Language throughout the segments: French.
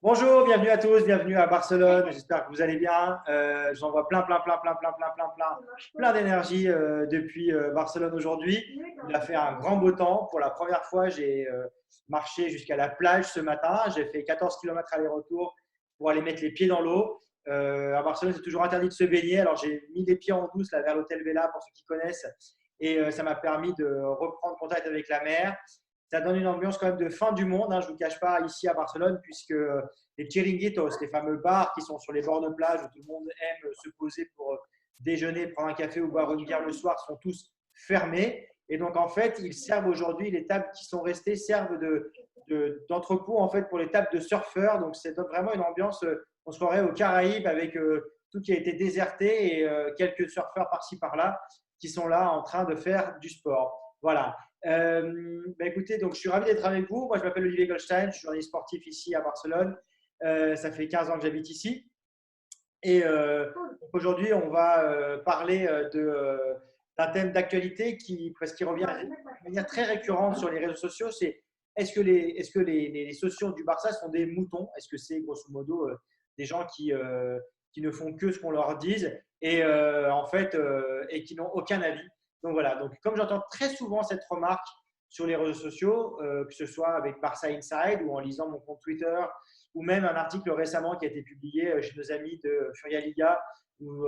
Bonjour, bienvenue à tous, bienvenue à Barcelone. J'espère que vous allez bien. J'en vois plein d'énergie depuis Barcelone aujourd'hui. Il a fait un grand beau temps. Pour la première fois, j'ai marché jusqu'à la plage ce matin. J'ai fait 14 km aller-retour pour aller mettre les pieds dans l'eau. À Barcelone, c'est toujours interdit de se baigner. Alors, j'ai mis les pieds en douce là, vers l'hôtel Vela pour ceux qui connaissent. Et ça m'a permis de reprendre contact avec la mer. Ça donne une ambiance quand même de fin du monde, hein, je ne vous cache pas, ici à Barcelone, puisque les chiringuitos, les fameux bars qui sont sur les bords de plage où tout le monde aime se poser pour déjeuner, prendre un café ou boire une bière le soir, sont tous fermés. Et donc, en fait, ils servent aujourd'hui, les tables qui sont restées servent d'entrepôt en fait, pour les tables de surfeurs. Donc, c'est vraiment une ambiance, on se croirait aux Caraïbes avec tout qui a été déserté et quelques surfeurs par-ci par-là qui sont là en train de faire du sport. Voilà. Écoutez, donc je suis ravi d'être avec vous. Moi, je m'appelle Olivier Goldstein, je suis journaliste sportif ici à Barcelone. Ça fait 15 ans que j'habite ici. Et aujourd'hui, on va parler d'un thème d'actualité parce qu'il revient de manière très récurrente sur les réseaux sociaux. C'est est-ce que les socios du Barça sont des moutons? Est-ce que c'est grosso modo des gens qui ne font que ce qu'on leur dise et en fait et qui n'ont aucun avis? Donc voilà, donc comme j'entends très souvent cette remarque sur les réseaux sociaux, que ce soit avec Barça Inside ou en lisant mon compte Twitter, ou même un article récemment qui a été publié chez nos amis de Furia Liga, où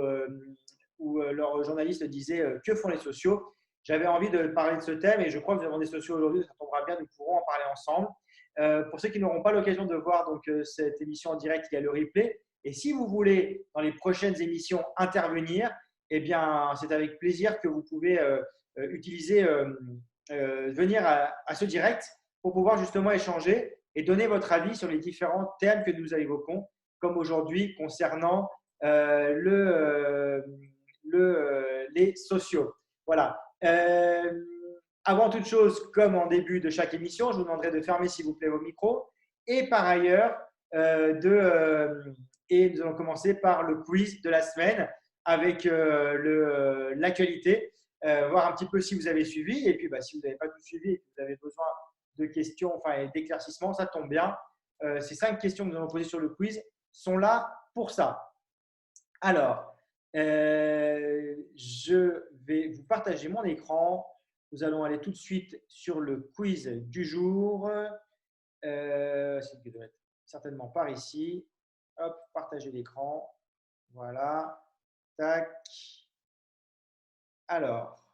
leur journaliste disait que font les sociaux. J'avais envie de parler de ce thème et je crois que nous avons des sociaux aujourd'hui, ça tombera bien, nous pourrons en parler ensemble. Pour ceux qui n'auront pas l'occasion de voir donc, cette émission en direct, il y a le replay. Et si vous voulez, dans les prochaines émissions, intervenir, eh bien, c'est avec plaisir que vous pouvez venir à ce direct pour pouvoir justement échanger et donner votre avis sur les différents thèmes que nous évoquons, comme aujourd'hui concernant les sociaux. Voilà. Avant toute chose, comme en début de chaque émission, je vous demanderai de fermer s'il vous plaît vos micros. Et par ailleurs, et nous allons commencer par le quiz de la semaine avec l'actualité, voir un petit peu si vous avez suivi. Et puis, si vous n'avez pas tout suivi et que vous avez besoin de questions, enfin d'éclaircissements, ça tombe bien. Ces 5 questions que nous allons poser sur le quiz sont là pour ça. Alors, je vais vous partager mon écran. Nous allons aller tout de suite sur le quiz du jour. Ça doit être certainement par ici. Hop, partager l'écran. Voilà. Tac. Alors.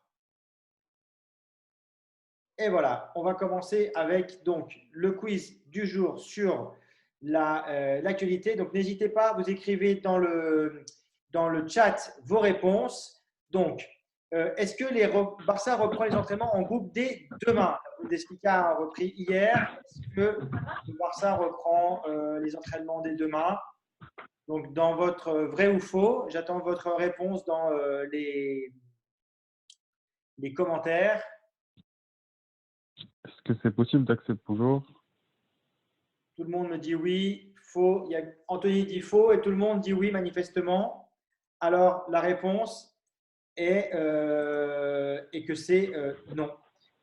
Et voilà, on va commencer avec donc, le quiz du jour sur l'actualité. Donc, n'hésitez pas, vous écrivez dans le chat vos réponses. Donc, est-ce que les Barça reprend les entraînements en groupe dès demain? Bundesliga a repris hier. Est-ce que le Barça reprend les entraînements dès demain? Donc, dans votre vrai ou faux, j'attends votre réponse dans les commentaires. Est-ce que c'est possible d'accepter toujours? Tout le monde me dit oui, faux. Anthony dit faux et tout le monde dit oui manifestement. Alors, la réponse est que c'est non.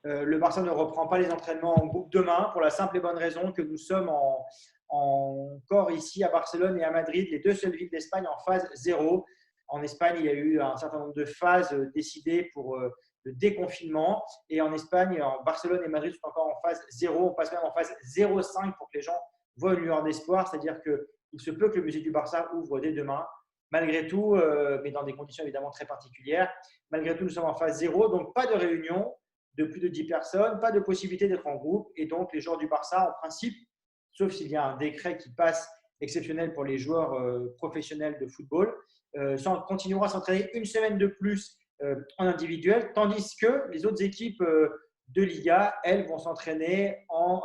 Le Barça ne reprend pas les entraînements en groupe demain pour la simple et bonne raison que nous sommes encore ici à Barcelone et à Madrid, les deux seules villes d'Espagne en phase 0. En Espagne, il y a eu un certain nombre de phases décidées pour le déconfinement. Et en Espagne, Barcelone et Madrid sont encore en phase 0. On passe même en phase 0,5 pour que les gens voient une lueur d'espoir. C'est-à-dire qu'il se peut que le musée du Barça ouvre dès demain. Malgré tout, mais dans des conditions évidemment très particulières, malgré tout, nous sommes en phase 0. Donc, pas de réunion de plus de 10 personnes, pas de possibilité d'être en groupe. Et donc, les joueurs du Barça, en principe, sauf s'il y a un décret qui passe exceptionnel pour les joueurs professionnels de football, continueront à s'entraîner une semaine de plus en individuel, tandis que les autres équipes de Liga, elles, vont s'entraîner en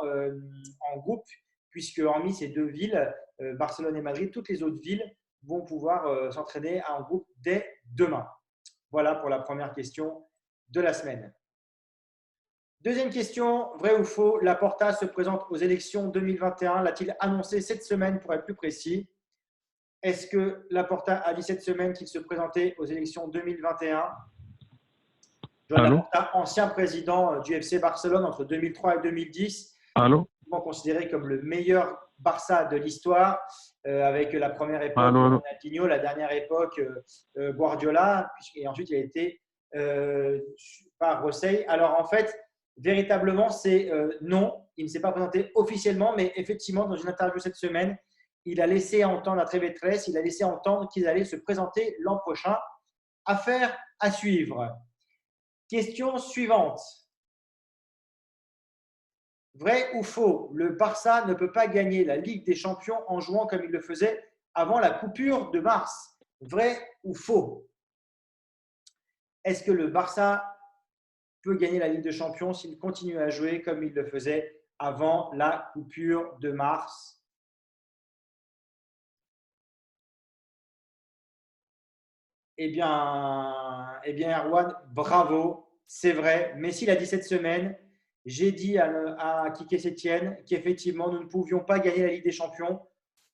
groupe, puisque hormis ces deux villes, Barcelone et Madrid, toutes les autres villes vont pouvoir s'entraîner en groupe dès demain. Voilà pour la première question de la semaine. Deuxième question, vrai ou faux, Laporta se présente aux élections 2021, l'a-t-il annoncé cette semaine pour être plus précis? Est-ce que Laporta a dit cette semaine qu'il se présentait aux élections 2021? Joan Laporta, ancien président du FC Barcelone entre 2003 et 2010. Allô? souvent considéré comme le meilleur Barça de l'histoire, avec la première époque Allô, allô. Ronaldinho, la dernière époque Guardiola, et ensuite il a été par Rosell. Alors en fait, véritablement, c'est non, il ne s'est pas présenté officiellement, mais effectivement, dans une interview cette semaine, il a laissé entendre à Trevetres, il a laissé entendre qu'il allait se présenter l'an prochain. Affaire à suivre. Question suivante. Vrai ou faux, le Barça ne peut pas gagner la Ligue des Champions en jouant comme il le faisait avant la coupure de mars. Vrai ou faux? Est-ce que le Barça peut gagner la Ligue des Champions s'il continue à jouer comme il le faisait avant la coupure de mars? Erwan, bravo, c'est vrai. Messi l'a dit cette semaine. J'ai dit à Quique Sétienne qu'effectivement, nous ne pouvions pas gagner la Ligue des Champions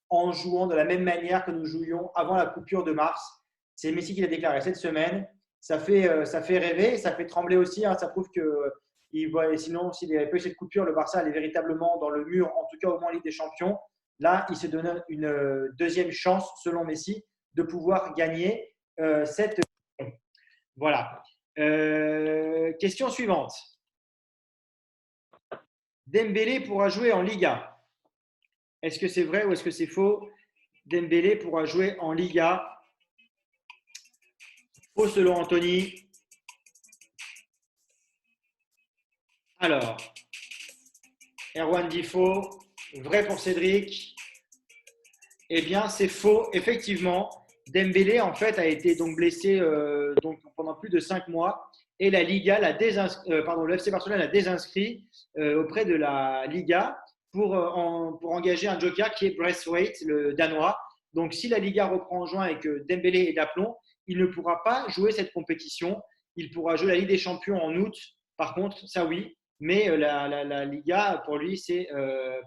en jouant de la même manière que nous jouions avant la coupure de mars. C'est Messi qui l'a déclaré cette semaine. Ça fait rêver, ça fait trembler aussi. Hein. Ça prouve que sinon, s'il n'y avait pas eu cette coupure, le Barça allait véritablement dans le mur, en tout cas au moins en Ligue des Champions. Là, il se donne une deuxième chance, selon Messi, de pouvoir gagner cette. Voilà. Question suivante. Dembélé pourra jouer en Liga. Est-ce que c'est vrai ou est-ce que c'est faux? Dembélé pourra jouer en Liga. Faux selon Anthony. Alors, Erwan dit faux. Vrai pour Cédric. Eh bien, c'est faux. Effectivement, Dembélé en fait a été donc blessé pendant plus de 5 mois et la Liga le FC Barcelone l'a désinscrit auprès de la Liga pour engager un joker qui est Braithwaite, le Danois. Donc, si la Liga reprend en juin et que Dembélé est d'aplomb, il ne pourra pas jouer cette compétition. Il pourra jouer la Ligue des Champions en août. Par contre, ça oui, mais la Liga, pour lui, c'est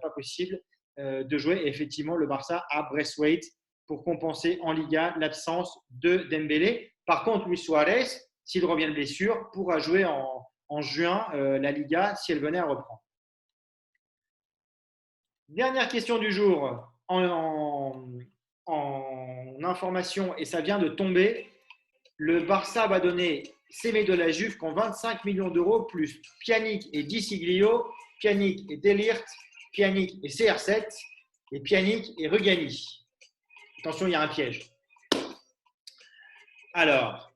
pas possible de jouer. Et effectivement, le Barça a Braithwaite pour compenser en Liga l'absence de Dembélé. Par contre, Luis Suarez, s'il revient de blessure, pourra jouer en juin la Liga si elle venait à reprendre. Dernière question du jour en information, et ça vient de tomber. Le Barça va donner Semedo de la Juve qui ont 25 millions d'euros, plus Pjanic et Di Siglio, Pjanic et Delirte, Pjanic et CR7, et Pjanic et Rugani. Attention, il y a un piège. Alors,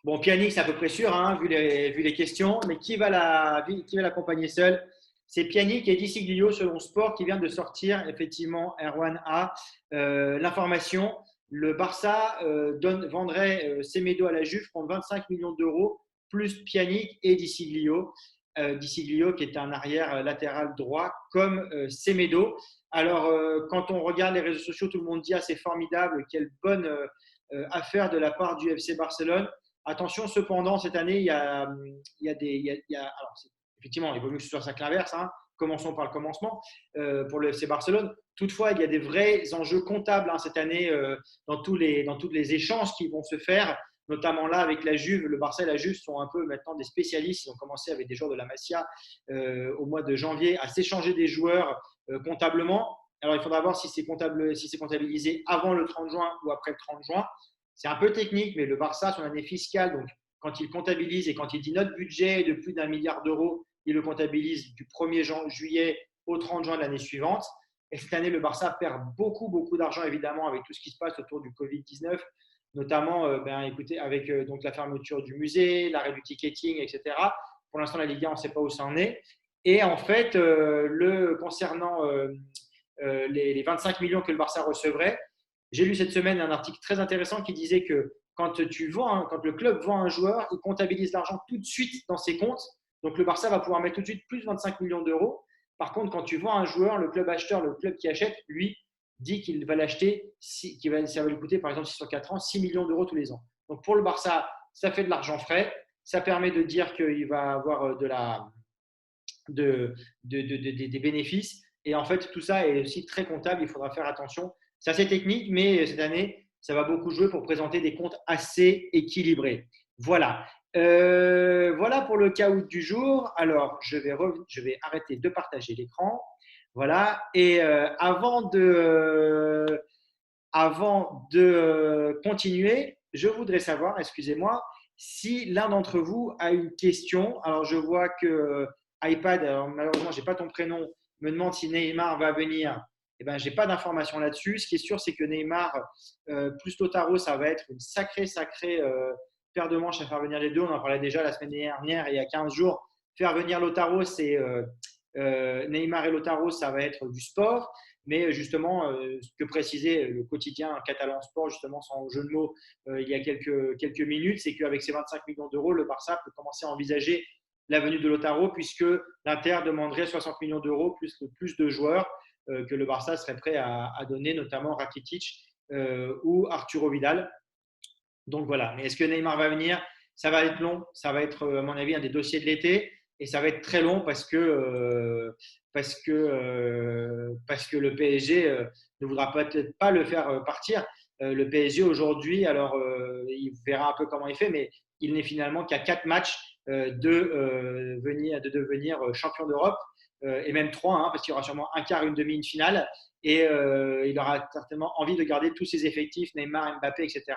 bon, Pjanic, c'est à peu près sûr, hein, vu les questions, mais qui va l'accompagner seul? C'est Pjanic et Di Siglio selon Sport qui vient de sortir, effectivement, Erwan A, l'information. Le Barça vendrait Semedo à la Juve contre 25 millions d'euros, plus Pjanic et Di Siglio. Di Siglio qui est un arrière latéral droit comme Semedo. Alors, quand on regarde les réseaux sociaux, tout le monde dit c'est formidable, quelle bonne affaire de la part du FC Barcelone. Attention, cependant, cette année, il y a alors, effectivement, il vaut mieux que ce soit ça que l'inverse. Hein. Commençons par le commencement pour le FC Barcelone. Toutefois, il y a des vrais enjeux comptables cette année dans tous les échanges qui vont se faire, notamment là avec la Juve. Le Barça et la Juve sont un peu maintenant des spécialistes. Ils ont commencé avec des joueurs de la Masia au mois de janvier à s'échanger des joueurs comptablement. Alors, il faudra voir si c'est comptabilisé avant le 30 juin ou après le 30 juin. C'est un peu technique, mais le Barça, son année fiscale, donc quand il comptabilise et quand il dit notre budget est de plus d'1 milliard d'euros, il le comptabilise du 1er juillet au 30 juin de l'année suivante. Et cette année, le Barça perd beaucoup, beaucoup d'argent, évidemment, avec tout ce qui se passe autour du Covid-19, notamment avec donc la fermeture du musée, l'arrêt du ticketing, etc. Pour l'instant, la Ligue 1, on ne sait pas où ça en est. Et en fait, concernant les 25 millions que le Barça recevrait, j'ai lu cette semaine un article très intéressant qui disait que quand le club vend un joueur, il comptabilise l'argent tout de suite dans ses comptes. Donc, le Barça va pouvoir mettre tout de suite plus de 25 millions d'euros. Par contre, quand tu vends un joueur, le club acheteur, le club qui achète, lui, dit qu'il va l'acheter, ça va lui coûter, par exemple, sur 4 ans, 6 millions d'euros tous les ans. Donc, pour le Barça, ça fait de l'argent frais. Ça permet de dire qu'il va avoir des bénéfices. Et en fait, tout ça est aussi très comptable. Il faudra faire attention. C'est assez technique, mais cette année, ça va beaucoup jouer pour présenter des comptes assez équilibrés. Voilà. Voilà pour le caout du jour. Alors, je vais arrêter de partager l'écran. Voilà. Et avant de continuer, je voudrais savoir, excusez-moi, si l'un d'entre vous a une question. Alors, je vois que iPad, alors malheureusement, je n'ai pas ton prénom, me demande si Neymar va venir. Eh ben, je n'ai pas d'informations là-dessus. Ce qui est sûr, c'est que Neymar plus Lautaro, ça va être une sacrée paire de manches à faire venir les deux. On en parlait déjà la semaine dernière, il y a 15 jours. Faire venir Lautaro, c'est Neymar et Lautaro, ça va être du sport. Mais justement, ce que précisait le quotidien catalan sport, justement, sans jeu de mots, il y a quelques minutes, c'est qu'avec ces 25 millions d'euros, le Barça peut commencer à envisager la venue de Lautaro, puisque l'Inter demanderait 60 millions d'euros plus de joueurs que le Barça serait prêt à donner, notamment Rakitic ou Arturo Vidal. Donc voilà. Mais est-ce que Neymar va venir? Ça va être long. Ça va être, à mon avis, un des dossiers de l'été. Et ça va être très long parce que le PSG ne voudra peut-être pas le faire partir. Le PSG aujourd'hui, alors il verra un peu comment il fait, mais il n'est finalement qu'à 4 matchs de devenir champion d'Europe, et même 3, hein, parce qu'il y aura sûrement un quart, une demi, une finale. Et il aura certainement envie de garder tous ses effectifs, Neymar, Mbappé, etc.,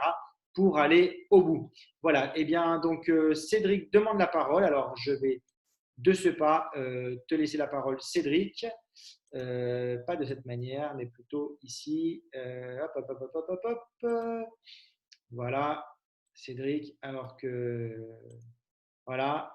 pour aller au bout. Voilà. Eh bien, donc, Cédric demande la parole. Alors, je vais de ce pas te laisser la parole, Cédric. Pas de cette manière, mais plutôt ici. Hop, hop, hop, hop, hop, hop, hop. Voilà, Cédric. Alors que, voilà,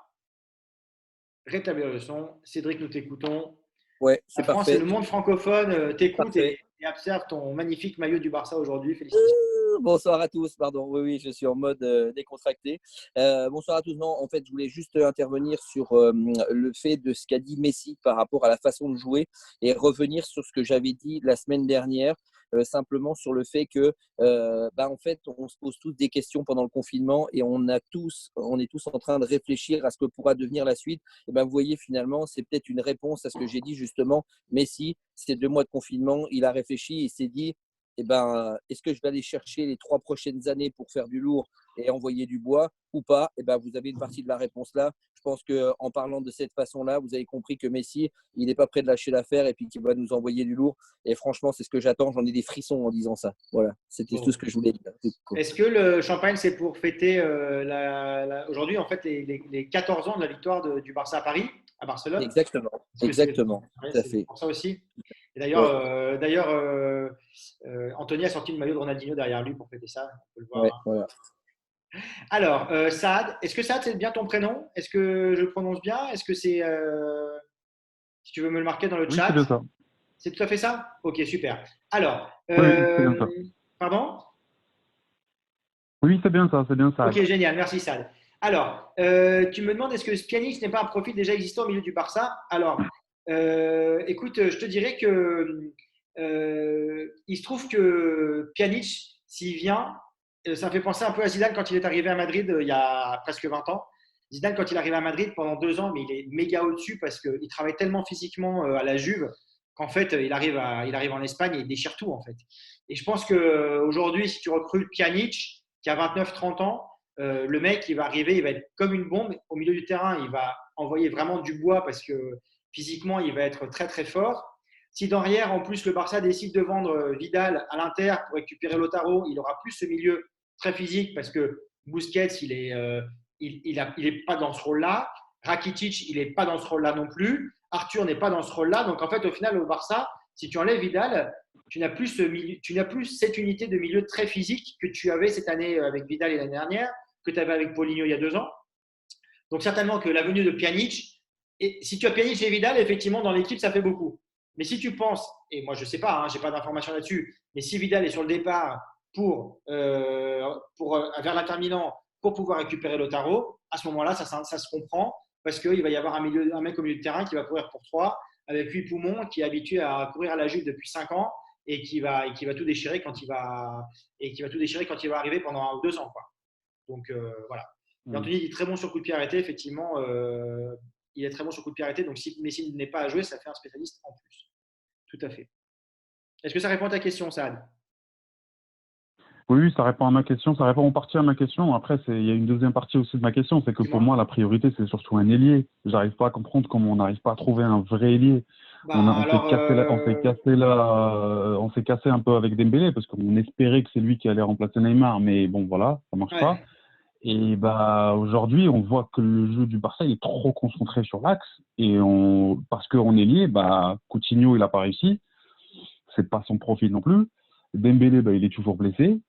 rétablir le son. Cédric, nous t'écoutons. Ouais, La c'est France et parfait. le monde francophone t'écoutent Parfait. et observent ton magnifique maillot du Barça aujourd'hui. Félicitations. Bonsoir à tous, pardon. Oui, oui, je suis en mode décontracté. Bonsoir à tous. Non, en fait, je voulais juste intervenir sur le fait de ce qu'a dit Messi par rapport à la façon de jouer et revenir sur ce que j'avais dit la semaine dernière, simplement sur le fait que, en fait, on se pose tous des questions pendant le confinement et on est tous en train de réfléchir à ce que pourra devenir la suite. Et vous voyez, finalement, c'est peut-être une réponse à ce que j'ai dit justement. Messi, ces 2 mois de confinement, il a réfléchi et s'est dit est-ce que je vais aller chercher les 3 prochaines années pour faire du lourd et envoyer du bois ou pas? Vous avez une partie de la réponse là. Je pense qu'en parlant de cette façon-là, vous avez compris que Messi, il n'est pas prêt de lâcher l'affaire et puis qu'il va nous envoyer du lourd. Et franchement, c'est ce que j'attends. J'en ai des frissons en disant ça. Voilà, c'était tout ce Bon. que je voulais dire. Est-ce que le champagne, c'est pour fêter aujourd'hui, en fait, les 14 ans de la victoire du Barça à Paris, à Barcelone? Exactement, Est-ce que exactement, tout à c'est fait. pour ça aussi? Et Ouais, d'ailleurs Anthony a sorti le maillot de Ronaldinho derrière lui pour fêter ça. On peut le voir, ouais, hein. voilà. Alors, Saad, est-ce que Saad, c'est bien ton prénom? Est-ce que je le prononce bien? Est-ce que c'est. Si tu veux me le marquer dans le Oui, c'est chat, bien ça. c'est tout à fait ça? Ok, super. Alors, Oui, oui, c'est bien ça. pardon? Oui, c'est bien ça. Ok, génial, merci Sad. Alors, tu me demandes est-ce que Pjanic n'est pas un profil déjà existant au milieu du Barça? Alors, écoute, je te dirais que il se trouve que Pjanic, s'il vient, ça me fait penser un peu à Zidane quand il est arrivé à Madrid il y a presque 20 ans. Zidane, quand il est arrivé à Madrid pendant 2 ans, mais il est méga au-dessus parce qu'il travaille tellement physiquement à la Juve qu'en fait, il arrive en Espagne et il déchire tout en fait. Et je pense qu'aujourd'hui, si tu recrutes Pjanic, qui a 29-30 ans, le mec, il va arriver, il va être comme une bombe au milieu du terrain. Il va envoyer vraiment du bois parce que physiquement, il va être très très fort. Si derrière, en plus, le Barça décide de vendre Vidal à l'Inter pour récupérer Lautaro, il aura plus ce milieu très physique parce que Busquets, il est pas dans ce rôle-là. Rakitic, il n'est pas dans ce rôle-là non plus. Arthur n'est pas dans ce rôle-là. Donc en fait, au final, au Barça, si tu enlèves Vidal, tu n'as plus cette unité de milieu très physique que tu avais cette année avec Vidal et l'année dernière, que tu avais avec Paulinho il y a 2 ans. Donc certainement que la venue de Pjanic, et si tu as Pjanic et Vidal, effectivement, dans l'équipe, ça fait beaucoup. Mais si tu penses, et moi je ne sais pas, hein, je n'ai pas d'informations là-dessus, mais si Vidal est sur le départ vers l'Inter Milan pour pouvoir récupérer Lautaro, à ce moment-là, ça se comprend parce qu'il va y avoir un mec au milieu de terrain qui va courir pour 3 avec 8 poumons, qui est habitué à courir à la Juve depuis 5 ans et qui va tout déchirer quand il va arriver pendant 1 ou 2 ans, quoi. Donc voilà. Et Mm. Anthony est très bon sur coup de pied arrêté, effectivement. Il est très bon sur coup de pied arrêté, donc si Messi n'est pas à jouer, ça fait un spécialiste en plus. Tout à fait. Est-ce que ça répond à ta question, Saad? Oui, ça répond à ma question, ça répond en partie à ma question. Après, il y a une deuxième partie aussi de ma question, c'est que pour Dis-moi. moi, la priorité, c'est surtout un ailier. J'arrive pas à comprendre comment on n'arrive pas à trouver un vrai ailier. Bah, On s'est alors, cassé, on s'est cassé un peu avec Dembélé parce qu'on espérait que c'est lui qui allait remplacer Neymar, mais bon, voilà, ça marche pas. ouais. Et bah aujourd'hui, on voit que le jeu du Barça il est trop concentré sur l'axe parce qu'en ailier, bah Coutinho il a pas réussi, c'est pas son profil non plus. Dembélé, bah, il est toujours blessé.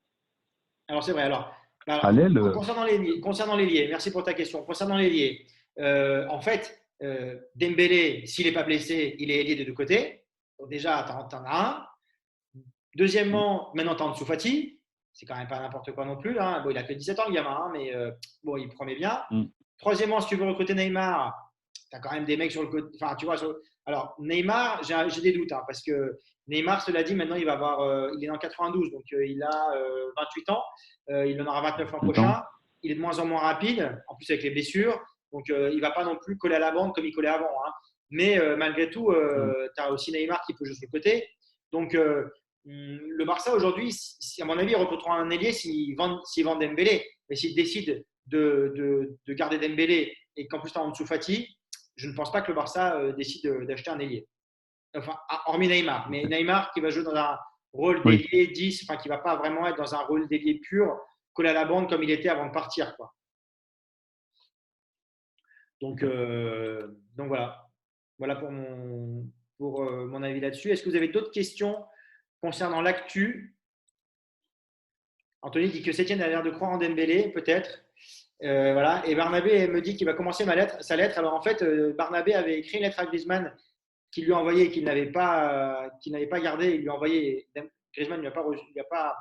Alors, c'est vrai. Alors, À l'aile, concernant l'ailier, merci pour ta question. Concernant l'ailier, en fait, Dembélé, s'il n'est pas blessé, il est ailier des deux côtés. Donc, déjà, tu en as un. Deuxièmement, maintenant, tu as Ansu Fati. C'est quand même pas n'importe quoi non plus. Hein. Bon, il a que 17 ans, le gamin, hein, mais bon, il promet bien. mm, Troisièmement, si tu veux recruter Neymar, tu as quand même des mecs sur le côté. Enfin, tu vois, alors Neymar, j'ai des doutes, hein, parce que Neymar, cela dit, maintenant, il est en 92, donc il a 28 ans. Il en aura 29 l'an 8 ans. prochain. Il est de moins en moins rapide, en plus avec les blessures. Donc, il ne va pas non plus coller à la bande comme il collait avant. Hein. Mais malgré tout, Mm. tu as aussi Neymar qui peut jouer sur le côté. Donc, le Barça aujourd'hui, à mon avis, ils recruteront un ailier s'ils vendent Dembélé. Mais s'ils décident de garder Dembélé et qu'en plus tu as Ansu Fati, je ne pense pas que le Barça décide d'acheter un ailier. Enfin, hormis Neymar. Mais Ok. Neymar qui va jouer dans un rôle Oui. d'ailier 10, enfin qui ne va pas vraiment être dans un rôle d'ailier pur, collé à la bande comme il était avant de partir. Quoi. Donc, Ok. donc voilà. Voilà pour mon avis là-dessus. Est-ce que vous avez d'autres questions concernant l'actu? Anthony dit que Sétienne a l'air de croire en Dembélé, peut-être. Voilà. Et Barnabé me dit qu'il va commencer sa lettre. Alors en fait, Barnabé avait écrit une lettre à Griezmann qu'il lui a envoyée et qu'il n'avait pas gardée. Il lui a envoyé. Griezmann ne lui a pas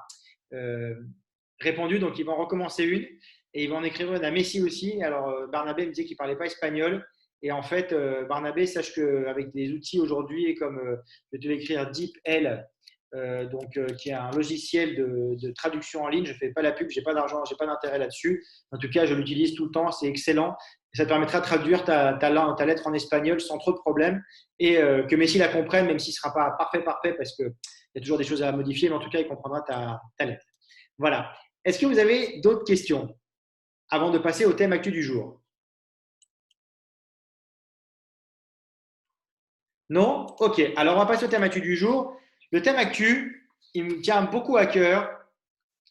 répondu, donc il va en recommencer une. Et il va en écrire une à Messi aussi. Alors Barnabé me disait qu'il ne parlait pas espagnol. Et en fait, Barnabé, sache qu'avec des outils aujourd'hui, comme je vais te l'écrire DeepL, qui est un logiciel de traduction en ligne. Je ne fais pas la pub, je n'ai pas d'argent, je n'ai pas d'intérêt là-dessus. En tout cas, je l'utilise tout le temps, c'est excellent. Et ça te permettra de traduire ta lettre en espagnol sans trop de problèmes et que Messi la comprenne, même s'il ne sera pas parfait, parce qu'il y a toujours des choses à modifier, mais en tout cas, il comprendra ta lettre. Voilà. Est-ce que vous avez d'autres questions avant de passer au thème actu du jour? Non? Ok. Alors, on va passer au thème actu du jour. Le thème actu, il me tient beaucoup à cœur.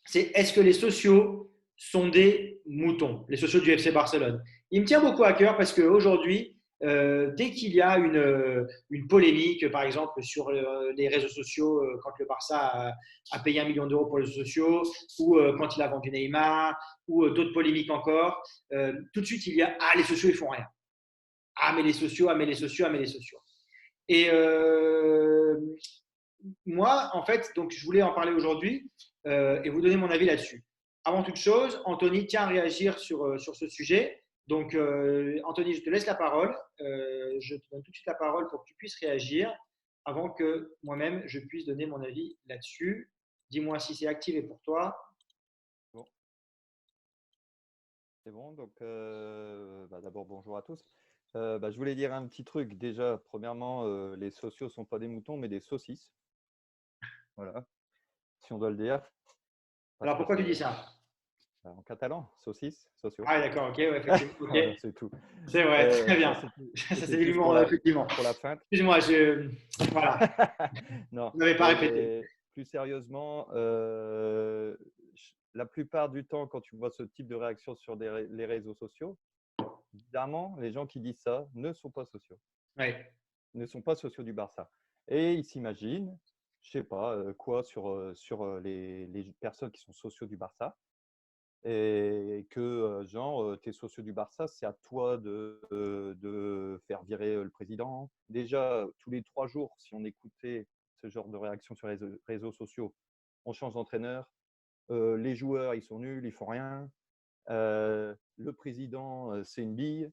C'est est-ce que les sociaux sont des moutons, les sociaux du FC Barcelone. Il me tient beaucoup à cœur parce qu'aujourd'hui, dès qu'il y a une polémique, par exemple sur les réseaux sociaux, quand le Barça a payé 1 million d'euros pour les réseaux sociaux, ou quand il a vendu Neymar, ou d'autres polémiques encore, tout de suite il y a les sociaux ils font rien. Ah mais les sociaux, ah mais les sociaux, ah mais les sociaux. Et moi, en fait, donc je voulais en parler aujourd'hui et vous donner mon avis là-dessus. Avant toute chose, Anthony tient à réagir sur ce sujet. Donc, Anthony, je te laisse la parole. Je te donne tout de suite la parole pour que tu puisses réagir avant que moi-même je puisse donner mon avis là-dessus. Dis-moi si c'est activé pour toi. Bon, c'est bon. Donc, d'abord, bonjour à tous. Je voulais dire un petit truc. Déjà, premièrement, les sociaux ne sont pas des moutons, mais des saucisses. Voilà, si on doit le dire. Parce Alors, que pourquoi tu dis ça? en catalan, saucisses, sociaux. Ah, d'accord, ok, ouais, effectivement. Voilà, Ok, c'est tout. c'est vrai, très Ça, bien. Ça, c'était c'est plus l'humour, effectivement. pour la feinte. Excuse-moi, voilà, Non, vous n'avez pas répété. mais plus sérieusement, la plupart du temps, quand tu vois ce type de réaction sur les réseaux sociaux, bizarrement, les gens qui disent ça ne sont pas sociaux. Ouais. Ne sont pas sociaux du Barça. Et ils s'imaginent, je sais pas quoi, sur les personnes qui sont sociaux du Barça. Et que, tu es sociaux du Barça, c'est à toi de faire virer le président. Déjà, tous les 3 jours, si on écoutait ce genre de réaction sur les réseaux sociaux, on change d'entraîneur. Les joueurs, ils sont nuls, ils font rien. Le président, c'est une bille.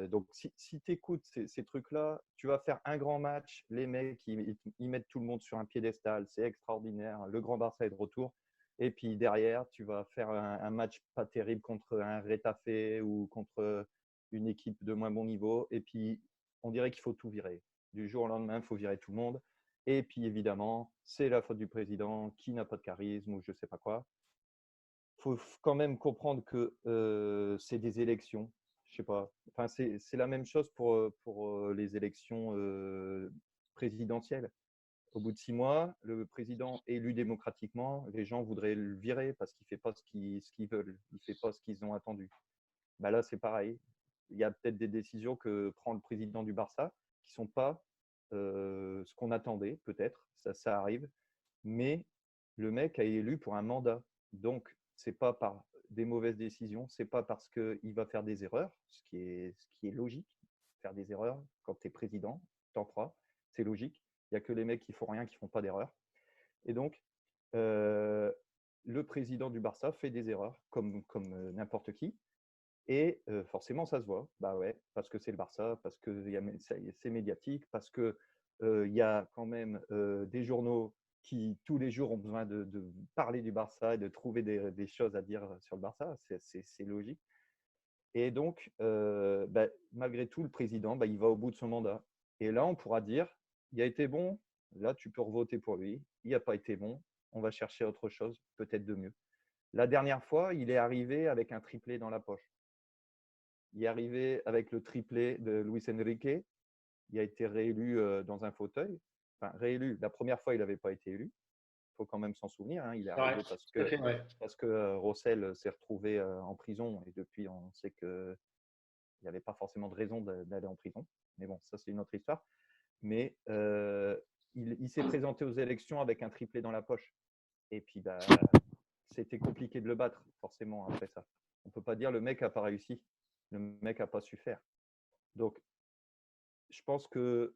Donc, si tu écoutes ces trucs-là, tu vas faire un grand match. Les mecs, ils mettent tout le monde sur un piédestal. C'est extraordinaire. Le grand Barça est de retour. Et puis derrière, tu vas faire un match pas terrible contre un Retafe ou contre une équipe de moins bon niveau. Et puis, on dirait qu'il faut tout virer. Du jour au lendemain, il faut virer tout le monde. Et puis évidemment, c'est la faute du président qui n'a pas de charisme ou je ne sais pas quoi. Il faut quand même comprendre que c'est des élections. Je sais pas. Enfin, c'est la même chose pour les élections présidentielles. Au bout de 6 mois, le président élu démocratiquement, les gens voudraient le virer parce qu'il ne fait pas ce qu'ils veulent, il ne fait pas ce qu'ils ont attendu. Bah là, c'est pareil. Il y a peut-être des décisions que prend le président du Barça qui ne sont pas ce qu'on attendait, peut-être, ça arrive, mais le mec a été élu pour un mandat. Donc, ce n'est pas par des mauvaises décisions, ce n'est pas parce qu'il va faire des erreurs, ce qui est logique. Faire des erreurs quand tu es président, t'en feras, c'est logique. Il n'y a que les mecs qui font rien, qui ne font pas d'erreurs. Et donc, le président du Barça fait des erreurs, comme n'importe qui. Et forcément, ça se voit. Bah ouais, parce que c'est le Barça, parce que c'est médiatique, parce qu'il y a quand même des journaux qui, tous les jours, ont besoin de parler du Barça et de trouver des choses à dire sur le Barça. C'est logique. Et donc, malgré tout, le président, il va au bout de son mandat. Et là, on pourra dire, il a été bon, là, tu peux revoter pour lui. Il n'a pas été bon, on va chercher autre chose, peut-être de mieux. La dernière fois, il est arrivé avec un triplé dans la poche. Il est arrivé avec le triplé de Luis Enrique. Il a été réélu dans un fauteuil. Enfin, réélu. La première fois, il n'avait pas été élu. Il faut quand même s'en souvenir. Hein. Il est arrivé parce que Rossell s'est retrouvé en prison. Et depuis, on sait qu'il n'y avait pas forcément de raison d'aller en prison. Mais bon, ça, c'est une autre histoire. Mais il s'est présenté aux élections avec un triplé dans la poche. Et puis, c'était compliqué de le battre, forcément, après ça. On ne peut pas dire le mec n'a pas réussi. Le mec n'a pas su faire. Donc, je pense que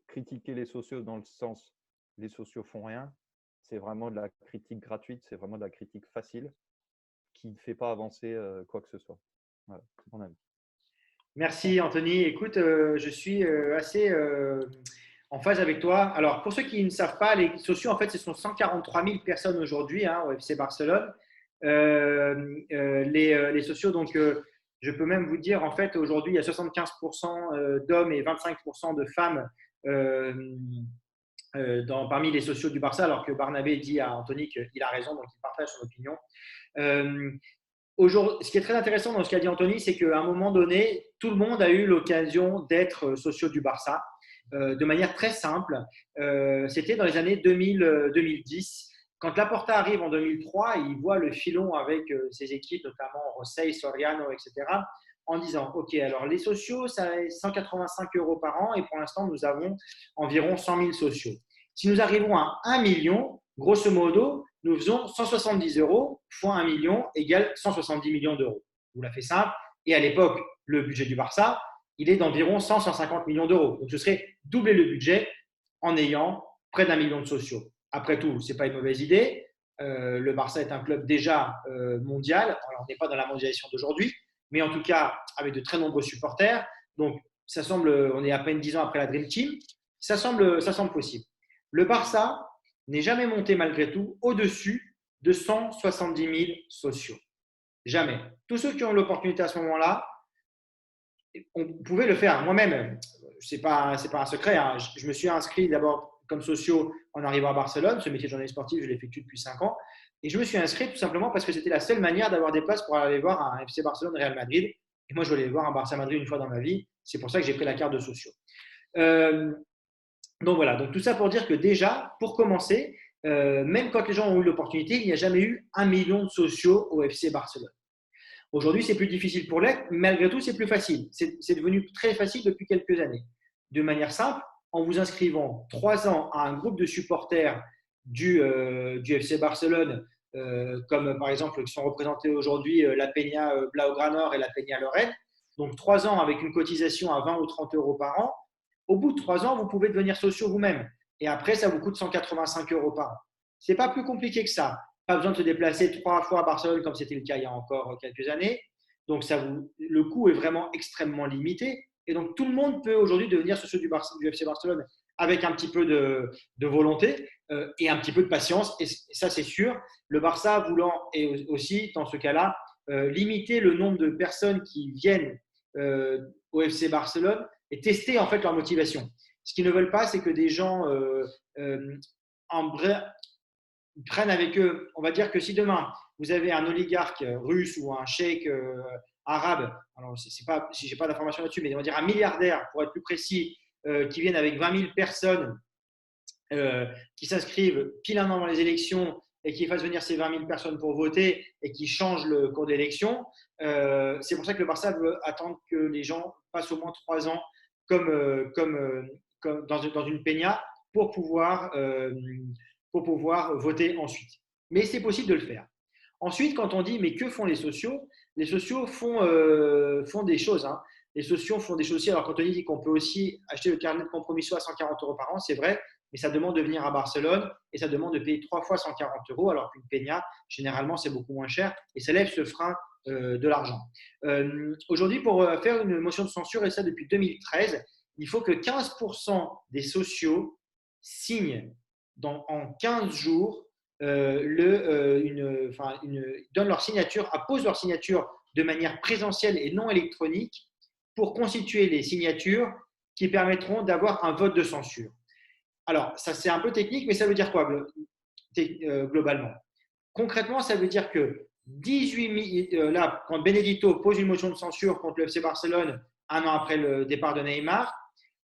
critiquer les socios dans le sens les socios font rien, c'est vraiment de la critique gratuite, c'est vraiment de la critique facile qui ne fait pas avancer quoi que ce soit. Voilà, c'est mon avis. Merci Anthony. Écoute, je suis assez en phase avec toi. Alors, pour ceux qui ne savent pas, les socios, en fait, ce sont 143 000 personnes aujourd'hui au FC Barcelone. Les socios, donc, je peux même vous dire, en fait, aujourd'hui, il y a 75% d'hommes et 25% de femmes parmi les socios du Barça, alors que Barnabé dit à Anthony qu'il a raison, donc il partage son opinion. Ce qui est très intéressant dans ce qu'a dit Anthony, c'est qu'à un moment donné, tout le monde a eu l'occasion d'être sociaux du Barça de manière très simple. C'était dans les années 2010. Quand Laporta arrive en 2003, il voit le filon avec ses équipes, notamment Rossell, Soriano, etc., en disant « Ok, alors les sociaux, ça est 185 € par an et pour l'instant, nous avons environ 100 000 sociaux. Si nous arrivons à 1 million, grosso modo, nous faisons 170 € fois 1 million égale 170 millions d'euros. Vous la fait simple. Et à l'époque, le budget du Barça, il est d'environ 100-150 millions d'euros. Donc, ce serait doubler le budget en ayant près d'1 million de sociaux. Après tout, ce n'est pas une mauvaise idée. Le Barça est un club déjà mondial. Alors, on n'est pas dans la mondialisation d'aujourd'hui, mais en tout cas, avec de très nombreux supporters. Donc, ça semble, on est à peine 10 ans après la Dream Team. Ça semble possible. Le Barça n'est jamais monté malgré tout au-dessus de 170 000 sociaux. Jamais. Tous ceux qui ont l'opportunité à ce moment-là, on pouvait le faire. Moi-même, ce n'est pas un secret. Hein. Je me suis inscrit d'abord comme socio en arrivant à Barcelone. Ce métier de journaliste sportif, je l'effectue depuis 5 ans. Et je me suis inscrit tout simplement parce que c'était la seule manière d'avoir des places pour aller voir un FC Barcelone Real Madrid. Et moi, je voulais voir un Barça Madrid une fois dans ma vie. C'est pour ça que j'ai pris la carte de socio. Donc voilà, donc tout ça pour dire que déjà, pour commencer, même quand les gens ont eu l'opportunité, il n'y a jamais eu 1 million de sociaux au FC Barcelone. Aujourd'hui, c'est plus difficile pour l'être, mais malgré tout, c'est plus facile. C'est devenu très facile depuis quelques années. De manière simple, en vous inscrivant 3 ans à un groupe de supporters du FC Barcelone, comme par exemple qui sont représentés aujourd'hui la Peña Blaugrana et la Peña Lorraine, donc 3 ans avec une cotisation à 20 ou 30 € par an. Au bout de 3 ans, vous pouvez devenir socio vous-même. Et après, ça vous coûte 185 € par an. Ce n'est pas plus compliqué que ça. Pas besoin de se déplacer 3 fois à Barcelone comme c'était le cas il y a encore quelques années. Donc, le coût est vraiment extrêmement limité. Et donc, tout le monde peut aujourd'hui devenir socio du FC Barcelone avec un petit peu de volonté et un petit peu de patience. Et ça, c'est sûr. Le Barça voulant et aussi, dans ce cas-là, limiter le nombre de personnes qui viennent au FC Barcelone et tester en fait leur motivation. Ce qu'ils ne veulent pas, c'est que des gens en vrai, prennent avec eux. On va dire que si demain, vous avez un oligarque russe ou un cheikh arabe, alors c'est pas, si j'ai pas d'informations là-dessus, mais on va dire un milliardaire, pour être plus précis, qui viennent avec 20 000 personnes qui s'inscrivent pile un an dans les élections et qui fassent venir ces 20 000 personnes pour voter et qui changent le cours d'élection, c'est pour ça que le Barça veut attendre que les gens passent au moins 3 ans comme dans une peña pour pouvoir voter ensuite. Mais c'est possible de le faire. Ensuite, quand on dit mais que font les sociaux font des choses. Hein. Les sociaux font des choses aussi. Alors, quand on dit qu'on peut aussi acheter le carnet de compromisso à 140 € par an, c'est vrai, mais ça demande de venir à Barcelone et ça demande de payer 3 fois 140 €, alors qu'une peña, généralement, c'est beaucoup moins cher et ça lève ce frein de l'argent. Aujourd'hui, pour faire une motion de censure, et ça depuis 2013, il faut que 15% des sociaux signent en 15 jours donnent leur signature, apposent leur signature de manière présentielle et non électronique pour constituer les signatures qui permettront d'avoir un vote de censure. Alors, ça c'est un peu technique, mais ça veut dire quoi globalement? Concrètement, ça veut dire que 18 000, là, quand Benedito pose une motion de censure contre le FC Barcelone un an après le départ de Neymar,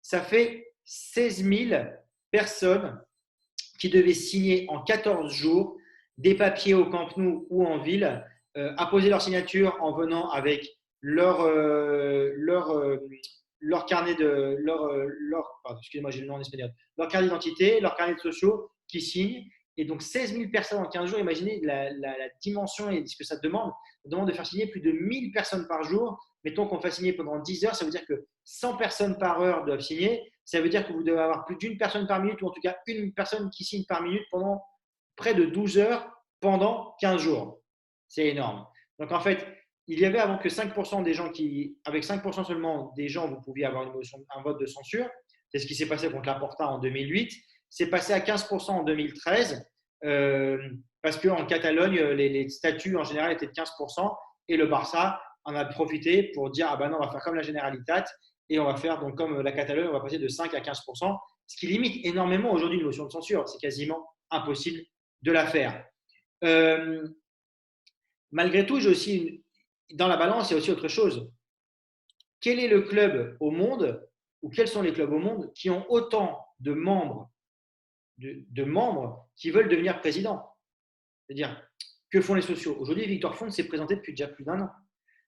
ça fait 16 000 personnes qui devaient signer en 14 jours des papiers au Camp Nou ou en ville, apposer leur signature en venant avec leur carnet de excusez-moi, j'ai le nom en espagnol, leur carte d'identité, leur carnet de sociaux qui signent. Et donc 16 000 personnes en 15 jours, imaginez la dimension et ce que ça demande. Ça demande de faire signer plus de 1000 personnes par jour. Mettons qu'on fait signer pendant 10 heures, ça veut dire que 100 personnes par heure doivent signer. Ça veut dire que vous devez avoir plus d'une personne par minute, ou en tout cas une personne qui signe par minute pendant près de 12 heures pendant 15 jours. C'est énorme. Donc en fait, il y avait avant que 5% des gens avec 5% seulement des gens, vous pouviez avoir un vote de censure. C'est ce qui s'est passé contre la Porta en 2008. C'est passé à 15% en 2013 parce qu'en Catalogne, les statuts en général étaient de 15% et le Barça en a profité pour dire « Ah ben non, on va faire comme la Generalitat et on va faire donc comme la Catalogne, on va passer de 5 à 15%, ce qui limite énormément aujourd'hui une motion de censure. C'est quasiment impossible de la faire. Malgré tout, dans la balance, il y a aussi autre chose. Quel est le club au monde ou quels sont les clubs au monde qui ont autant de membres qui veulent devenir président? C'est-à-dire, que font les sociaux? Aujourd'hui, Victor Font s'est présenté depuis déjà plus d'1 an.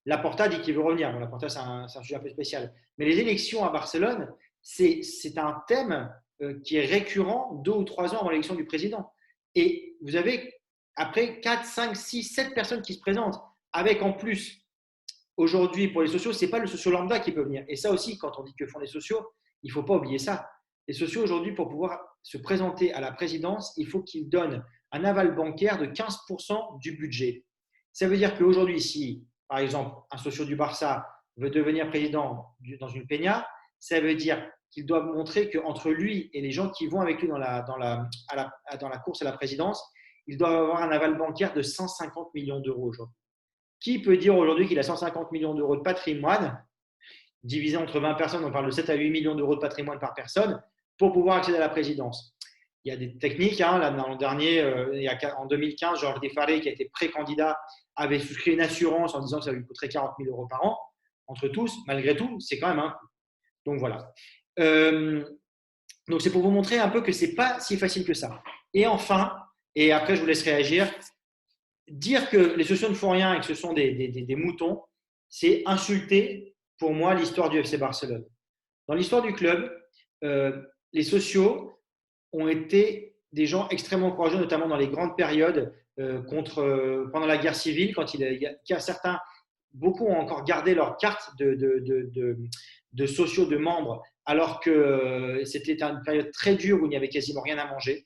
Laporta dit qu'il veut revenir. Bon, Laporta, c'est un sujet un peu spécial. Mais les élections à Barcelone, c'est un thème qui est récurrent 2 ou 3 ans avant l'élection du président. Et vous avez après 4, 5, 6, 7 personnes qui se présentent, avec en plus, aujourd'hui, pour les sociaux, ce n'est pas le socio lambda qui peut venir. Et ça aussi, quand on dit que font les sociaux, il ne faut pas oublier ça. Les sociaux, aujourd'hui, pour pouvoir se présenter à la présidence, il faut qu'ils donnent un aval bancaire de 15% du budget. Ça veut dire qu'aujourd'hui, si, par exemple, un socio du Barça veut devenir président dans une peña, ça veut dire qu'il doit montrer qu'entre lui et les gens qui vont avec lui dans la course à la présidence, il doit avoir un aval bancaire de 150 millions d'euros aujourd'hui. Qui peut dire aujourd'hui qu'il a 150 millions d'euros de patrimoine, divisé entre 20 personnes, on parle de 7 à 8 millions d'euros de patrimoine par personne, pour pouvoir accéder à la présidence? Il y a des techniques. Là, l'an dernier, en 2015, Georges Defaré, qui a été pré-candidat, avait souscrit une assurance en disant que ça lui coûterait 40 000 € par an. Entre tous, malgré tout, c'est quand même un coût. Donc voilà. Donc c'est pour vous montrer un peu que ce n'est pas si facile que ça. Et enfin, et après je vous laisse réagir, dire que les sociaux ne font rien et que ce sont des moutons, c'est insulter pour moi l'histoire du FC Barcelone. Dans l'histoire du club, les sociaux ont été des gens extrêmement courageux, notamment dans les grandes périodes pendant la guerre civile, quand beaucoup ont encore gardé leur carte de sociaux, de membres, alors que c'était une période très dure où il n'y avait quasiment rien à manger.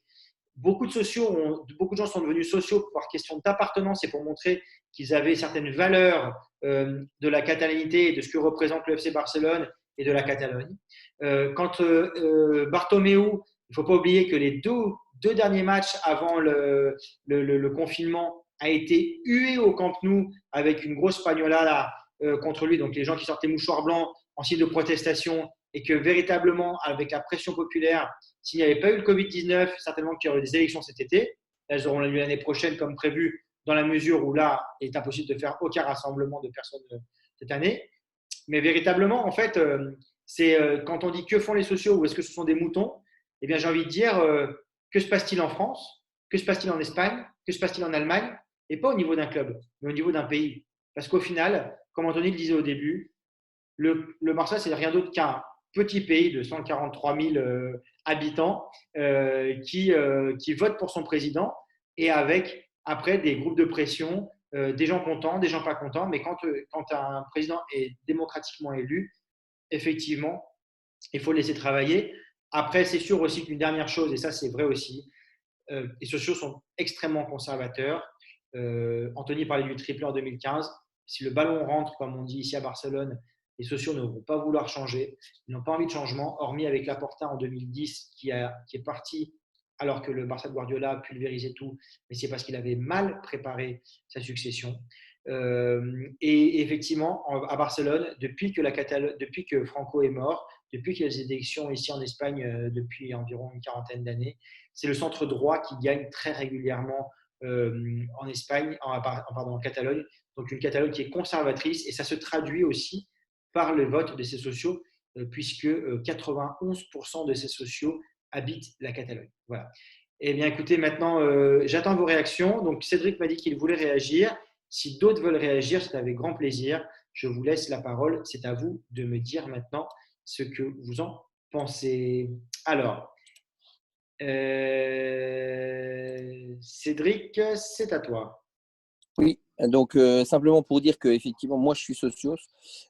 Beaucoup de gens sont devenus sociaux par question d'appartenance et pour montrer qu'ils avaient certaines valeurs de la catalanité et de ce que représente le FC Barcelone et de la Catalogne. Quand Bartomeu, il ne faut pas oublier que les deux derniers matchs avant le confinement a été hué au Camp Nou avec une grosse pagnolade contre lui. Donc les gens qui sortaient mouchoirs blancs en signe de protestation et que véritablement, avec la pression populaire, s'il n'y avait pas eu le Covid-19, certainement qu'il y aurait des élections cet été. Elles auront lieu l'année prochaine comme prévu, dans la mesure où là, il est impossible de faire aucun rassemblement de personnes cette année. Mais véritablement, en fait, c'est quand on dit que font les sociaux ou est-ce que ce sont des moutons, eh bien, j'ai envie de dire que se passe-t-il en France, que se passe-t-il en Espagne, que se passe-t-il en Allemagne, et pas au niveau d'un club, mais au niveau d'un pays. Parce qu'au final, comme Anthony le disait au début, le Barça, c'est rien d'autre qu'un petit pays de 143 000 habitants qui vote pour son président et avec après des groupes de pression, des gens contents, des gens pas contents. Mais quand un président est démocratiquement élu, effectivement, il faut le laisser travailler. Après, c'est sûr aussi qu'une dernière chose, et ça c'est vrai aussi, les sociaux sont extrêmement conservateurs. Anthony parlait du triplé en 2015. Si le ballon rentre, comme on dit ici à Barcelone, les sociaux ne vont pas vouloir changer. Ils n'ont pas envie de changement, hormis avec Laporta en 2010 qui est parti alors que le Barça de Guardiola a pulvérisé tout, mais c'est parce qu'il avait mal préparé sa succession. Et effectivement, à Barcelone, depuis que Franco est mort, depuis qu'il y a des élections ici en Espagne depuis environ une quarantaine d'années, c'est le centre droit qui gagne très régulièrement en Espagne, en Catalogne. Donc une Catalogne qui est conservatrice et ça se traduit aussi par le vote de ces sociaux puisque 91% de ces sociaux habitent la Catalogne. Voilà. Eh bien, écoutez, maintenant, j'attends vos réactions. Donc, Cédric m'a dit qu'il voulait réagir. Si d'autres veulent réagir, c'est avec grand plaisir. Je vous laisse la parole. C'est à vous de me dire maintenant ce que vous en pensez. Alors, Cédric, c'est à toi. Oui, donc simplement pour dire que effectivement, moi je suis socios,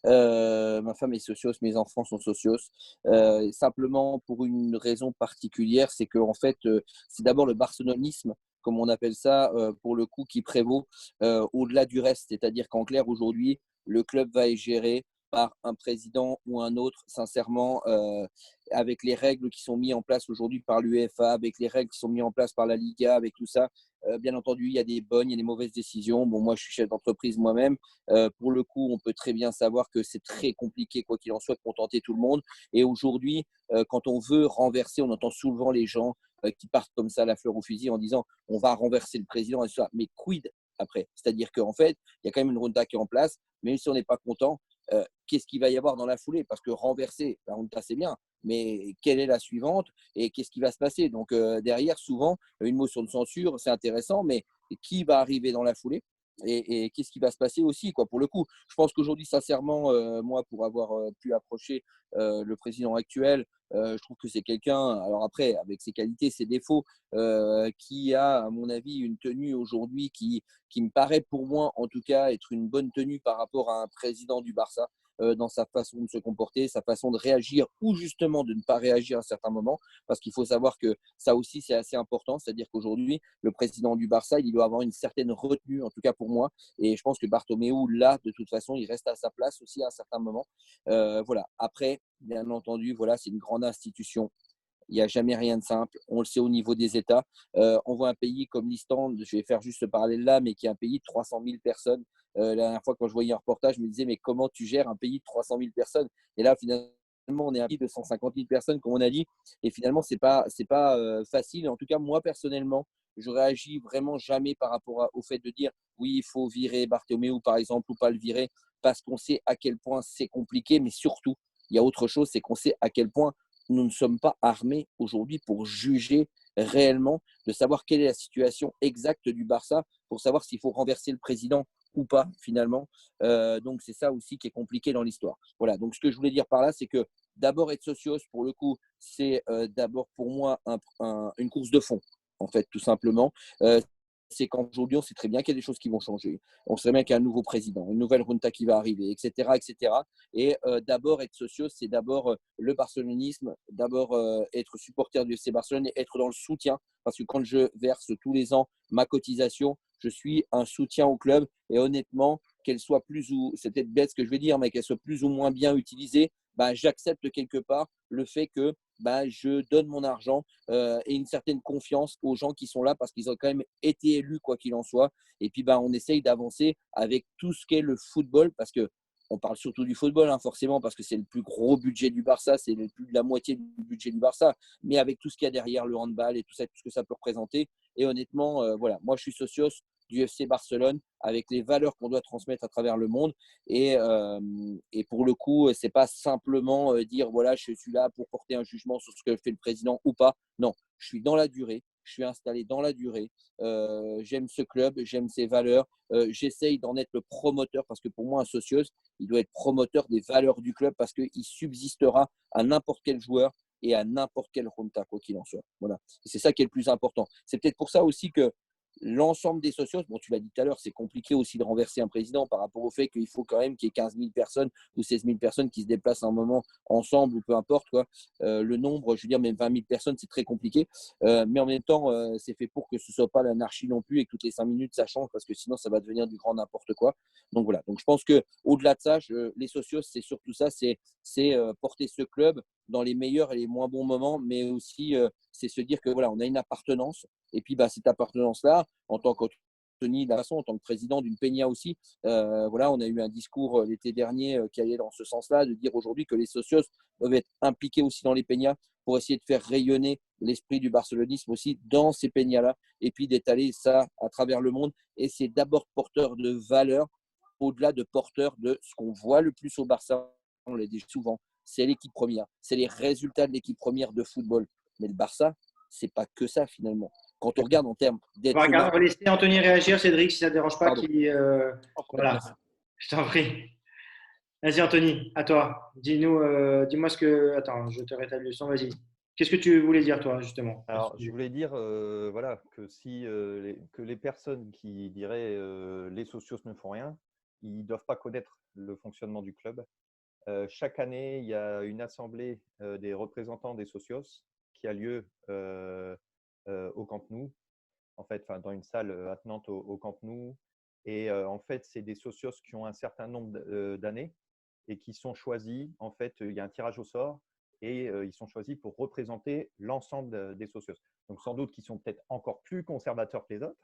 ma femme est socios, mes enfants sont socios. Simplement pour une raison particulière, c'est que en fait, c'est d'abord le barcelonisme, comme on appelle ça, pour le coup, qui prévaut au-delà du reste. C'est-à-dire qu'en clair, aujourd'hui, le club va être géré par un président ou un autre, sincèrement, avec les règles qui sont mises en place aujourd'hui par l'UEFA, avec les règles qui sont mises en place par la Liga, avec tout ça. Bien entendu, il y a des bonnes, il y a des mauvaises décisions. Bon, moi, je suis chef d'entreprise moi-même. Pour le coup, on peut très bien savoir que c'est très compliqué, quoi qu'il en soit, de contenter tout le monde. Et aujourd'hui, quand on veut renverser, on entend souvent les gens qui partent comme ça, la fleur au fusil, en disant on va renverser le président et tout ça. Mais quid après? C'est-à-dire qu'en fait, il y a quand même une junta qui est en place. Même si on n'est pas content, qu'est-ce qu'il va y avoir dans la foulée? Parce que renverser, la junta, c'est bien. Mais quelle est la suivante et qu'est-ce qui va se passer? Donc, derrière, souvent, une motion de censure, c'est intéressant, mais qui va arriver dans la foulée et qu'est-ce qui va se passer aussi, quoi, pour le coup. Je pense qu'aujourd'hui, sincèrement, moi, pour avoir pu approcher le président actuel, je trouve que c'est quelqu'un, alors après, avec ses qualités, ses défauts, qui a, à mon avis, une tenue aujourd'hui qui me paraît pour moi, en tout cas, être une bonne tenue par rapport à un président du Barça. Dans sa façon de se comporter, sa façon de réagir ou justement de ne pas réagir à certains moments. Parce qu'il faut savoir que ça aussi, c'est assez important. C'est-à-dire qu'aujourd'hui, le président du Barça, il doit avoir une certaine retenue, en tout cas pour moi. Et je pense que Bartomeu, là, de toute façon, il reste à sa place aussi à un certain moment. Voilà. Après, bien entendu, voilà, c'est une grande institution. Il n'y a jamais rien de simple. On le sait au niveau des États. On voit un pays comme l'Islande, je vais faire juste ce parallèle-là, mais qui est un pays de 300 000 personnes. La dernière fois, quand je voyais un reportage, je me disais, mais comment tu gères un pays de 300 000 personnes? Et là, finalement, on est un pays de 150 000 personnes, comme on a dit. Et finalement, ce n'est pas facile. En tout cas, moi, personnellement, je réagis vraiment jamais par rapport au fait de dire, oui, il faut virer Bartomeu, par exemple, ou pas le virer, parce qu'on sait à quel point c'est compliqué. Mais surtout, il y a autre chose, c'est qu'on sait à quel point nous ne sommes pas armés aujourd'hui pour juger réellement, de savoir quelle est la situation exacte du Barça, pour savoir s'il faut renverser le président ou pas finalement. Donc c'est ça aussi qui est compliqué dans l'histoire. Voilà, donc ce que je voulais dire par là, c'est que d'abord être socios, pour le coup, c'est d'abord pour moi une course de fond, en fait, tout simplement. C'est qu'aujourd'hui, on sait très bien qu'il y a des choses qui vont changer. On sait bien qu'il y a un nouveau président, une nouvelle junta qui va arriver, etc. etc. Et d'abord, être socios, c'est d'abord le barcelonisme, d'abord être supporter du FC Barcelone et être dans le soutien. Parce que quand je verse tous les ans ma cotisation, je suis un soutien au club. Et honnêtement, qu'elle soit c'est peut-être bête ce que je vais dire, mais qu'elle soit plus ou moins bien utilisée, bah, j'accepte quelque part le fait que bah, je donne mon argent et une certaine confiance aux gens qui sont là parce qu'ils ont quand même été élus quoi qu'il en soit. Et puis bah, on essaye d'avancer avec tout ce qu'est le football parce que on parle surtout du football, hein, forcément, parce que c'est le plus gros budget du Barça, c'est plus de la moitié du budget du Barça, mais avec tout ce qu'il y a derrière le handball et tout ça, tout ce que ça peut représenter. Et honnêtement, voilà, moi je suis socios du FC Barcelone avec les valeurs qu'on doit transmettre à travers le monde. Et pour le coup, c'est pas simplement dire voilà, je suis là pour porter un jugement sur ce que fait le président ou pas. Non, je suis dans la durée, je suis installé dans la durée. J'aime ce club, j'aime ses valeurs. J'essaye d'en être le promoteur parce que pour moi, un socios, il doit être promoteur des valeurs du club parce qu'il subsistera à n'importe quel joueur et à n'importe quel Junta, quoi qu'il en soit. Voilà. Et c'est ça qui est le plus important. C'est peut-être pour ça aussi que l'ensemble des socios, bon, tu l'as dit tout à l'heure, c'est compliqué aussi de renverser un président par rapport au fait qu'il faut quand même qu'il y ait 15 000 personnes ou 16 000 personnes qui se déplacent un moment ensemble ou peu importe, quoi. Le nombre, je veux dire, même 20 000 personnes, c'est très compliqué. Mais en même temps, c'est fait pour que ce ne soit pas l'anarchie non plus et que toutes les 5 minutes, ça change parce que sinon, ça va devenir du grand n'importe quoi. Donc voilà. Donc je pense qu'au-delà de ça, les socios, c'est surtout ça, c'est porter ce club dans les meilleurs et les moins bons moments, mais aussi c'est se dire que voilà, on a une appartenance. Et puis cette appartenance-là, en tant qu'Anthony Lasson, en tant que président d'une Peña aussi, voilà, on a eu un discours l'été dernier qui allait dans ce sens-là, de dire aujourd'hui que les socios doivent être impliqués aussi dans les Peñas pour essayer de faire rayonner l'esprit du barcelonisme aussi dans ces Peñas-là, et puis d'étaler ça à travers le monde. Et c'est d'abord porteur de valeurs, au-delà de porteur de ce qu'on voit le plus au Barça, on l'a dit souvent, c'est l'équipe première, c'est les résultats de l'équipe première de football. Mais le Barça, c'est pas que ça finalement. Quand on regarde en termes d'être humain. On va laisser Anthony réagir, Cédric, si ça ne te dérange pas. Pardon. Voilà, Merci. je t'en prie. Vas-y, Anthony, à toi. Dis-nous, dis-moi ce que. Attends, je te rétablis le son, vas-y. Qu'est-ce que tu voulais dire, toi, justement? Alors, je voulais dire voilà, que si que les personnes qui diraient les socios ne font rien, ils ne doivent pas connaître le fonctionnement du club. Chaque année, il y a une assemblée des représentants des socios qui a lieu au Camp Nou, en fait, dans une salle attenante au Camp Nou. Et en fait, c'est des socios qui ont un certain nombre d'années et qui sont choisis. En fait, il y a un tirage au sort et ils sont choisis pour représenter l'ensemble des socios. Donc, sans doute qu'ils sont peut-être encore plus conservateurs que les autres,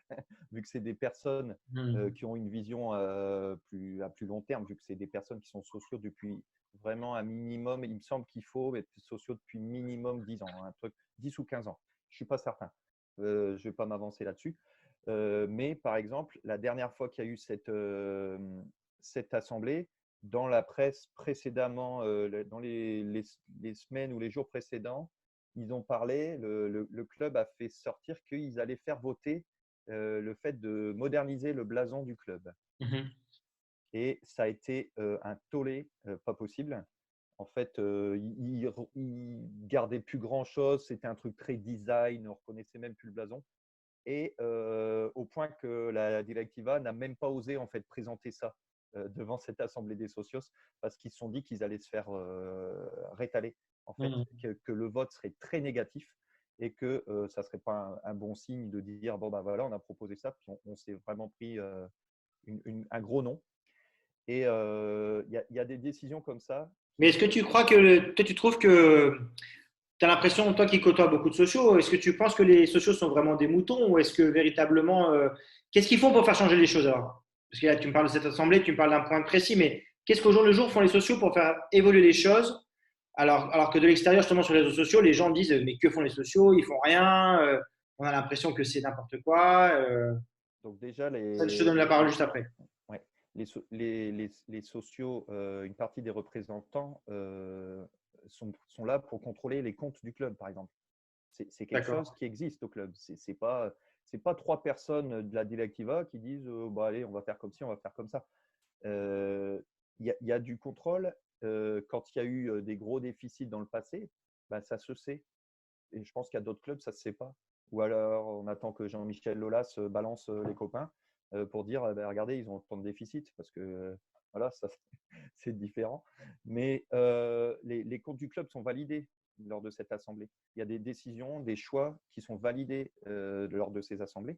vu que c'est des personnes qui ont une vision à plus long terme, vu que c'est des personnes qui sont sociaux depuis vraiment un minimum. Il me semble qu'il faut être sociaux depuis minimum 10 ans, un truc 10 ou 15 ans. Je ne suis pas certain. Je ne vais pas m'avancer là-dessus. Mais par exemple, la dernière fois qu'il y a eu cette assemblée, dans la presse précédemment, dans les semaines ou les jours précédents, ils ont parlé, le club a fait sortir qu'ils allaient faire voter le fait de moderniser le blason du club. Et ça a été un tollé pas possible. En fait, ils gardaient plus grand-chose. C'était un truc très design. On ne reconnaissait même plus le blason. Et au point que la Directiva n'a même pas osé en fait présenter ça devant cette assemblée des socios parce qu'ils se sont dit qu'ils allaient se faire rétaler, en fait, que le vote serait très négatif et que ça ne serait pas un bon signe de dire bon bah voilà, on a proposé ça, puis on s'est vraiment pris un gros nom. Et il y a des décisions comme ça. Mais est-ce que tu crois que. Toi, tu trouves que. Tu as l'impression, toi qui côtoies beaucoup de sociaux, est-ce que tu penses que les sociaux sont vraiment des moutons ou est-ce que véritablement. Qu'est-ce qu'ils font pour faire changer les choses alors? Parce que là, tu me parles de cette assemblée, tu me parles d'un point précis, mais qu'est-ce qu'au jour le jour font les sociaux pour faire évoluer les choses alors que de l'extérieur, justement, sur les réseaux sociaux, les gens disent mais que font les sociaux? Ils font rien, on a l'impression que c'est n'importe quoi. Donc déjà, Je te donne la parole juste après. ouais, les sociaux, une partie des représentants sont là pour contrôler les comptes du club, par exemple. C'est quelque chose qui existe au club. C'est pas 3 personnes de la Directiva qui disent bah, allez, on va faire comme ci, on va faire comme ça. Il y a du contrôle. Quand il y a eu des gros déficits dans le passé, bah, ça se sait. Et je pense qu'il y a d'autres clubs, ça ne se sait pas. Ou alors, on attend que Jean-Michel Lolas balance les copains pour dire bah, regardez, ils ont autant de déficit parce que voilà, ça, c'est différent. Mais les comptes du club sont validés lors de cette assemblée. Il y a des décisions, des choix qui sont validés lors de ces assemblées.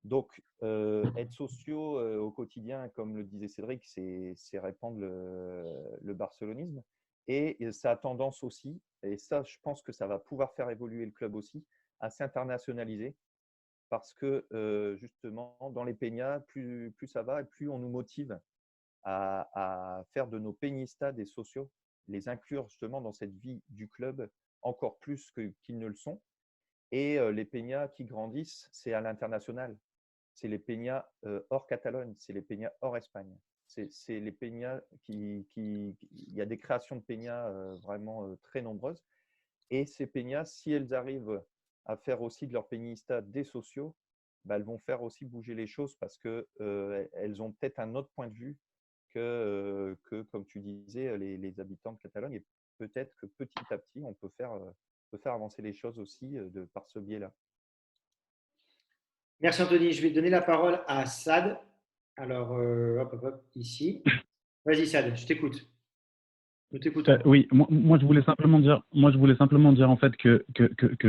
Donc, être sociaux au quotidien, comme le disait Cédric, c'est répandre le barcelonisme. Et ça a tendance aussi, et ça, je pense que ça va pouvoir faire évoluer le club aussi, à s'internationaliser. Parce que justement, dans les peñas, plus ça va, et plus on nous motive à faire de nos peñistas des sociaux, les inclure justement dans cette vie du club encore plus qu'ils ne le sont. Et les peñas qui grandissent, c'est à l'international. C'est les peñas hors Catalogne, c'est les peñas hors Espagne. C'est les peñas il y a des créations de peñas vraiment très nombreuses. Et ces peñas, si elles arrivent à faire aussi de leur peñista des sociaux, bah, elles vont faire aussi bouger les choses parce qu'elles ont peut-être un autre point de vue que comme tu disais, les habitants de Catalogne. Et peut-être que petit à petit, on peut faire avancer les choses aussi par ce biais-là. Merci Anthony. Je vais donner la parole à Sad. Alors, hop, hop, hop, ici. Vas-y Sad, je t'écoute. Nous t'écoutons. Oui, moi je voulais simplement dire en fait que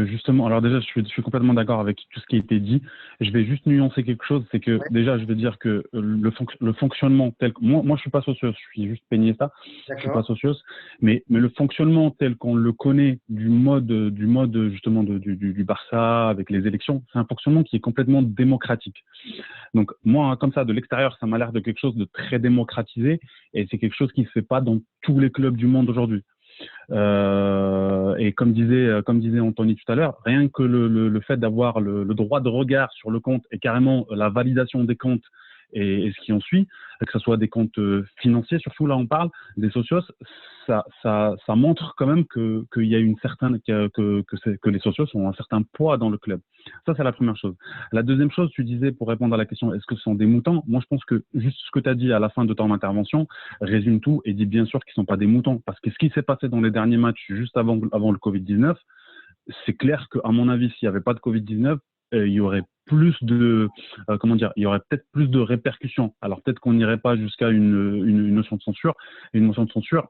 justement, alors déjà je suis complètement d'accord avec tout ce qui a été dit. Je vais juste nuancer quelque chose, c'est que Ouais. déjà je veux dire que le fonctionnement tel que moi je suis pas socios, je suis juste peñista, je suis pas D'accord. socios, mais le fonctionnement tel qu'on le connaît du mode justement du Barça avec les élections, c'est un fonctionnement qui est complètement démocratique. Donc moi, comme ça, de l'extérieur, ça m'a l'air de quelque chose de très démocratisé et c'est quelque chose qui ne se fait pas dans tous les clubs du monde aujourd'hui. Et comme disait Anthony tout à l'heure, rien que le fait d'avoir le droit de regard sur le compte et carrément la validation des comptes et ce qui en suit, que ce soit des comptes financiers, surtout là on parle des socios, ça montre quand même qu'il y a une certaine que les socios ont un certain poids dans le club. Ça c'est la première chose. La deuxième chose, tu disais pour répondre à la question, est-ce que ce sont des moutons? Moi je pense que juste ce que tu as dit à la fin de ton intervention résume tout et dit bien sûr qu'ils ne sont pas des moutons. Parce que ce qui s'est passé dans les derniers matchs juste avant le Covid-19, c'est clair qu'à mon avis, s'il n'y avait pas de Covid-19, il y aurait plus de il y aurait peut-être plus de répercussions. Alors peut-être qu'on n'irait pas jusqu'à une notion de censure,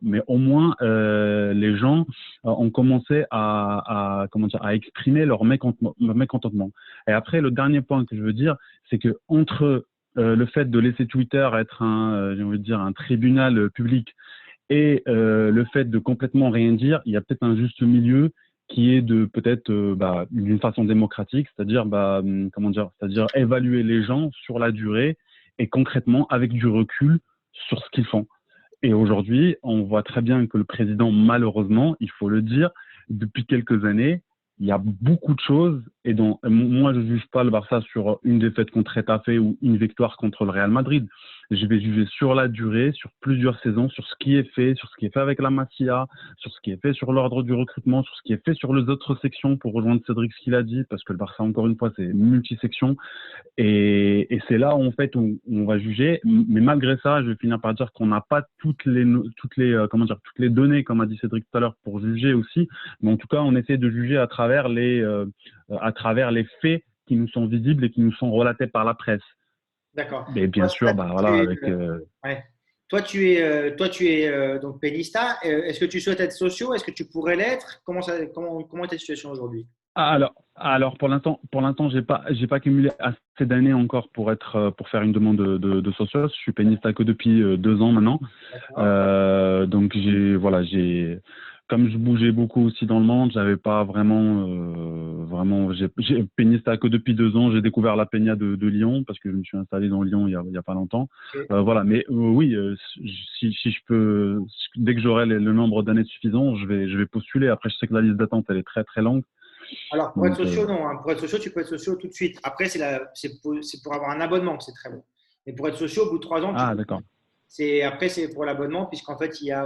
mais au moins les gens ont commencé à exprimer leur mécontentement. Et après, le dernier point que je veux dire, c'est que entre le fait de laisser Twitter être j'ai envie de dire un tribunal public et le fait de complètement rien dire, il y a peut-être un juste milieu qui est de peut-être d'une façon démocratique, c'est-à-dire c'est-à-dire évaluer les gens sur la durée et concrètement avec du recul sur ce qu'ils font. Et aujourd'hui, on voit très bien que le président, malheureusement, il faut le dire, depuis quelques années, il y a beaucoup de choses. Et donc, moi, je ne juge pas le Barça sur une défaite contre Getafe ou une victoire contre le Real Madrid. Je vais juger sur la durée, sur plusieurs saisons, sur ce qui est fait, sur ce qui est fait avec la Masia, sur ce qui est fait sur l'ordre du recrutement, sur ce qui est fait sur les autres sections, pour rejoindre Cédric ce qu'il a dit, parce que le Barça, encore une fois, c'est multi-section. Et c'est là où, en fait, où on va juger. Mais malgré ça, je vais finir par dire qu'on n'a pas toutes les données, comme a dit Cédric tout à l'heure, pour juger aussi. Mais en tout cas, on essaie de juger à travers les faits qui nous sont visibles et qui nous sont relatés par la presse. D'accord. Mais bien Toi, sûr, Sad, voilà, avec. ouais. Toi, tu es donc pénista. Est-ce que tu souhaites être socio? Est-ce que tu pourrais l'être? Comment est ta situation aujourd'hui? Alors pour l'instant, j'ai pas cumulé assez d'années encore pour faire une demande de socios. Je suis pénista que depuis 2 ans maintenant. D'accord. Donc comme je bougeais beaucoup aussi dans le monde, j'avais pas j'ai pénista que depuis 2 ans. J'ai découvert la peña de Lyon parce que je me suis installé dans Lyon il y a pas longtemps. Ok. Voilà, mais oui, si je peux, dès que j'aurai le nombre d'années suffisant, je vais postuler. Après, je sais que la liste d'attente elle est très très longue. Alors, pour être Donc socio, non. Hein. Pour être socio, tu peux être socio tout de suite. Après, c'est pour avoir un abonnement que c'est très bon. Mais pour être socio, au bout de 3 ans, tu ah peux. d'accord. Après, c'est pour l'abonnement, puisqu'en fait, il y a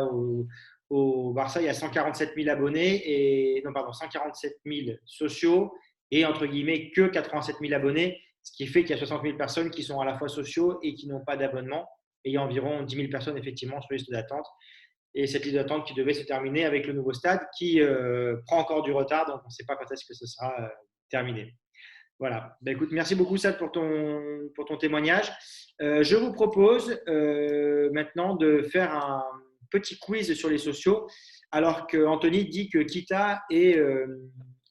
au Barça, il y a 147 000 abonnés, et non, pardon, 147 000 sociaux, et entre guillemets, que 87 000 abonnés, ce qui fait qu'il y a 60 000 personnes qui sont à la fois sociaux et qui n'ont pas d'abonnement, et il y a environ 10 000 personnes, effectivement, sur la liste d'attente. Et cette liste d'attente qui devait se terminer avec le nouveau stade, qui prend encore du retard, donc on ne sait pas quand est-ce que ce sera terminé. Voilà. Ben, écoute, merci beaucoup, Sad, pour ton témoignage. Je vous propose maintenant de faire un petit quiz sur les sociaux, alors qu'Anthony dit que Kita est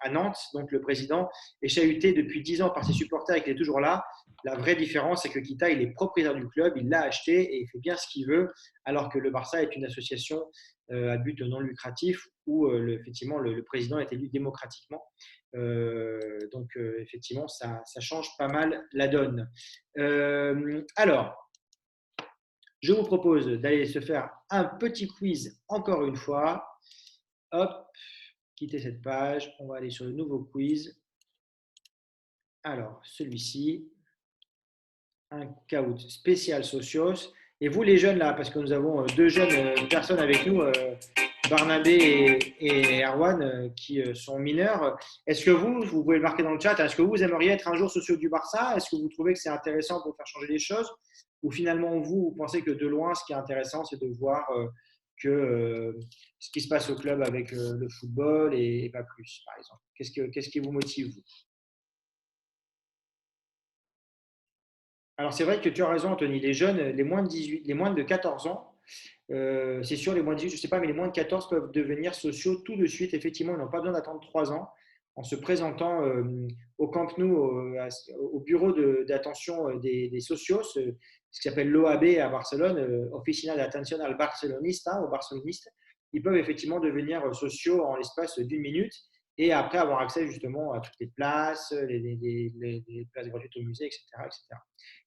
à Nantes, donc le président, est chahuté depuis 10 ans par ses supporters et qu'il est toujours là. La vraie différence, c'est que Kita, il est propriétaire du club, il l'a acheté et il fait bien ce qu'il veut, alors que le Barça est une association à but non lucratif où effectivement le président est élu démocratiquement. Donc, effectivement, ça change pas mal la donne. Alors, Je vous propose d'aller se faire un petit quiz encore une fois. Hop, quittez cette page. On va aller sur le nouveau quiz. Alors, celui-ci, un caout spécial socios. Et vous, les jeunes, là, parce que nous avons deux jeunes personnes avec nous, Barnabé et Erwan, qui sont mineurs. Est-ce que vous pouvez le marquer dans le chat, est-ce que vous aimeriez être un jour socio du Barça? Est-ce que vous trouvez que c'est intéressant pour faire changer les choses? Ou finalement, vous pensez que de loin, ce qui est intéressant, c'est de voir que ce qui se passe au club avec le football et pas plus, par exemple? Qu'est-ce qui vous motive, vous? Alors, c'est vrai que tu as raison, Anthony. Les jeunes, les moins de 18, les moins de 14 ans, c'est sûr, les moins de 18, je ne sais pas, mais les moins de 14 peuvent devenir sociaux tout de suite. Effectivement, ils n'ont pas besoin d'attendre 3 ans en se présentant au Camp Nou, au bureau d'attention des socios, ce qui s'appelle l'OAB à Barcelone, Oficina de Atención al Barcelonista, aux barcelonistes. Ils peuvent effectivement devenir sociaux en l'espace d'une minute et après avoir accès justement à toutes les places, les places gratuites au musée, etc., etc.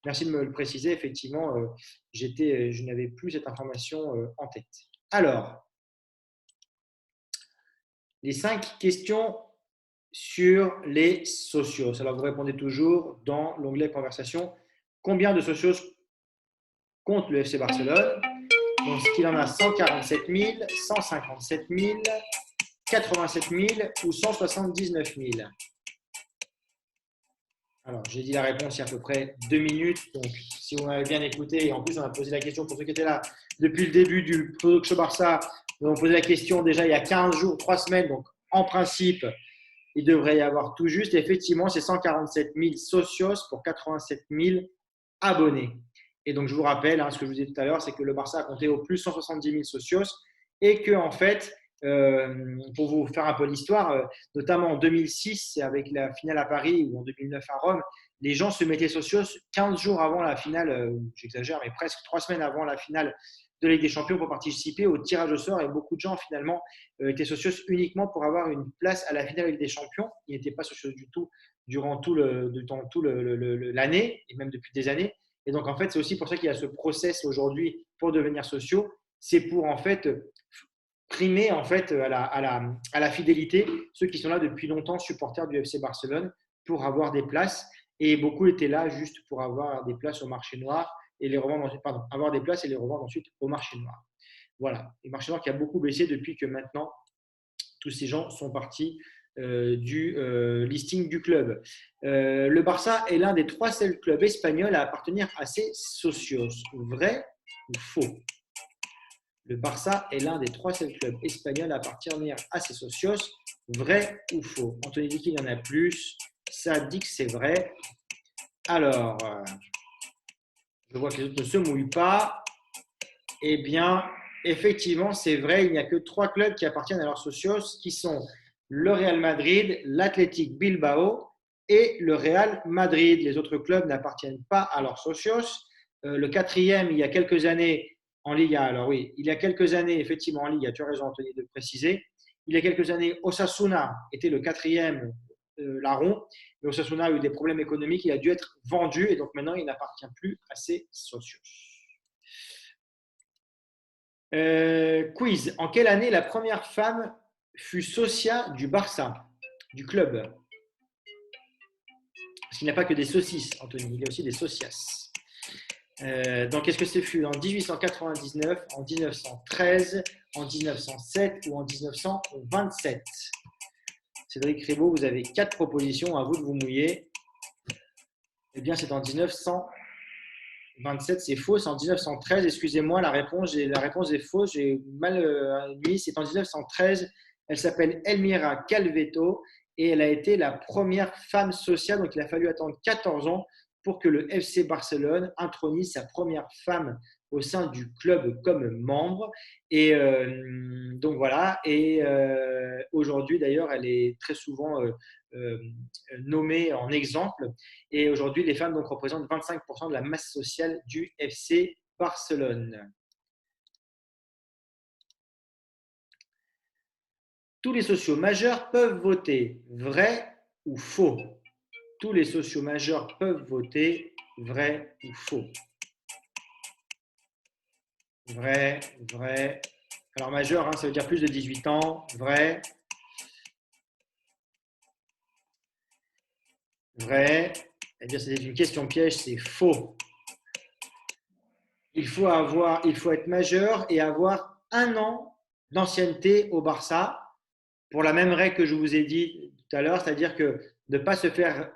Merci de me le préciser. Effectivement, je n'avais plus cette information en tête. Alors, les 5 questions sur les socios. Alors, vous répondez toujours dans l'onglet conversation. Combien de socios compte le FC Barcelone? Donc, est-ce qu'il en a 147 000, 157 000, 87 000 ou 179 000? Alors, j'ai dit la réponse il y a à peu près 2 minutes. Donc, si vous m'avez bien écouté, et en plus, on a posé la question pour ceux qui étaient là depuis le début du Talk Show Barça. On a posé la question déjà il y a 15 jours, 3 semaines. Donc, en principe, il devrait y avoir tout juste. Et effectivement, c'est 147 000 socios pour 87 000 abonnés. Et donc, je vous rappelle, ce que je vous disais tout à l'heure, c'est que le Barça a compté au plus 170 000 socios et que, en fait, pour vous faire un peu l'histoire, notamment en 2006, c'est avec la finale à Paris ou en 2009 à Rome, les gens se mettaient socios 15 jours avant la finale, j'exagère, mais presque 3 semaines avant la finale de la Ligue des Champions pour participer au tirage au sort. Et beaucoup de gens, finalement, étaient socios uniquement pour avoir une place à la finale de la Ligue des Champions. Ils n'étaient pas socios du tout durant tout l'année et même depuis des années. Et donc, en fait, c'est aussi pour ça qu'il y a ce process aujourd'hui pour devenir sociaux. C'est pour, en fait, primer en fait à la fidélité ceux qui sont là depuis longtemps, supporters du FC Barcelone, pour avoir des places. Et beaucoup étaient là juste pour avoir des places au marché noir et les revendre ensuite, avoir des places et les revendre ensuite au marché noir. Voilà, le marché noir qui a beaucoup baissé depuis que maintenant tous ces gens sont partis du listing du club. Le Barça est l'un des 3 seuls clubs espagnols à appartenir à ces socios. Vrai ou faux? Le Barça est l'un des 3 seuls clubs espagnols à appartenir à ces socios. Vrai ou faux? Anthony dit qu'il y en a plus. Ça dit que c'est vrai. Alors, je vois que les autres ne se mouillent pas. Eh bien, effectivement, c'est vrai. Il n'y a que 3 clubs qui appartiennent à leurs socios, qui sont le Real Madrid, l'Athletic Bilbao et le Real Madrid. Les autres clubs n'appartiennent pas à leurs socios. Le 4e, il y a quelques années, en Liga, alors oui, il y a quelques années, effectivement, en Liga, tu as raison, Anthony, de le préciser. Il y a quelques années, Osasuna était le 4e larron, mais Osasuna a eu des problèmes économiques, il a dû être vendu et donc maintenant, il n'appartient plus à ses socios. Quiz. En quelle année la première femme fut socia du Barça, du club? Parce qu'il n'y a pas que des saucisses, Anthony, il y a aussi des socias. Donc, est-ce que ce fut en 1899, en 1913, en 1907 ou en 1927? Cédric Ribaud, vous avez 4 propositions, à vous de vous mouiller. Eh bien, c'est en 1927, c'est faux. C'est en 1913, excusez-moi, la réponse est fausse, j'ai mal mis. C'est en 1913, elle s'appelle Elmira Calveto et elle a été la première femme sociale, donc il a fallu attendre 14 ans pour que le FC Barcelone intronise sa première femme au sein du club comme membre. Et donc voilà, et aujourd'hui d'ailleurs, elle est très souvent nommée en exemple. Et aujourd'hui, les femmes donc, représentent 25% de la masse sociale du FC Barcelone. Tous les socios majeurs peuvent voter, vrai ou faux? Tous les socios majeurs peuvent voter, vrai ou faux? vrai, vrai. Alors majeur, hein, ça veut dire plus de 18 ans. Vrai, vrai. C'est-à-dire c'est une question piège, c'est faux. Il faut être majeur et avoir 1 an d'ancienneté au Barça pour la même règle que je vous ai dit tout à l'heure, c'est-à-dire que ne pas se faire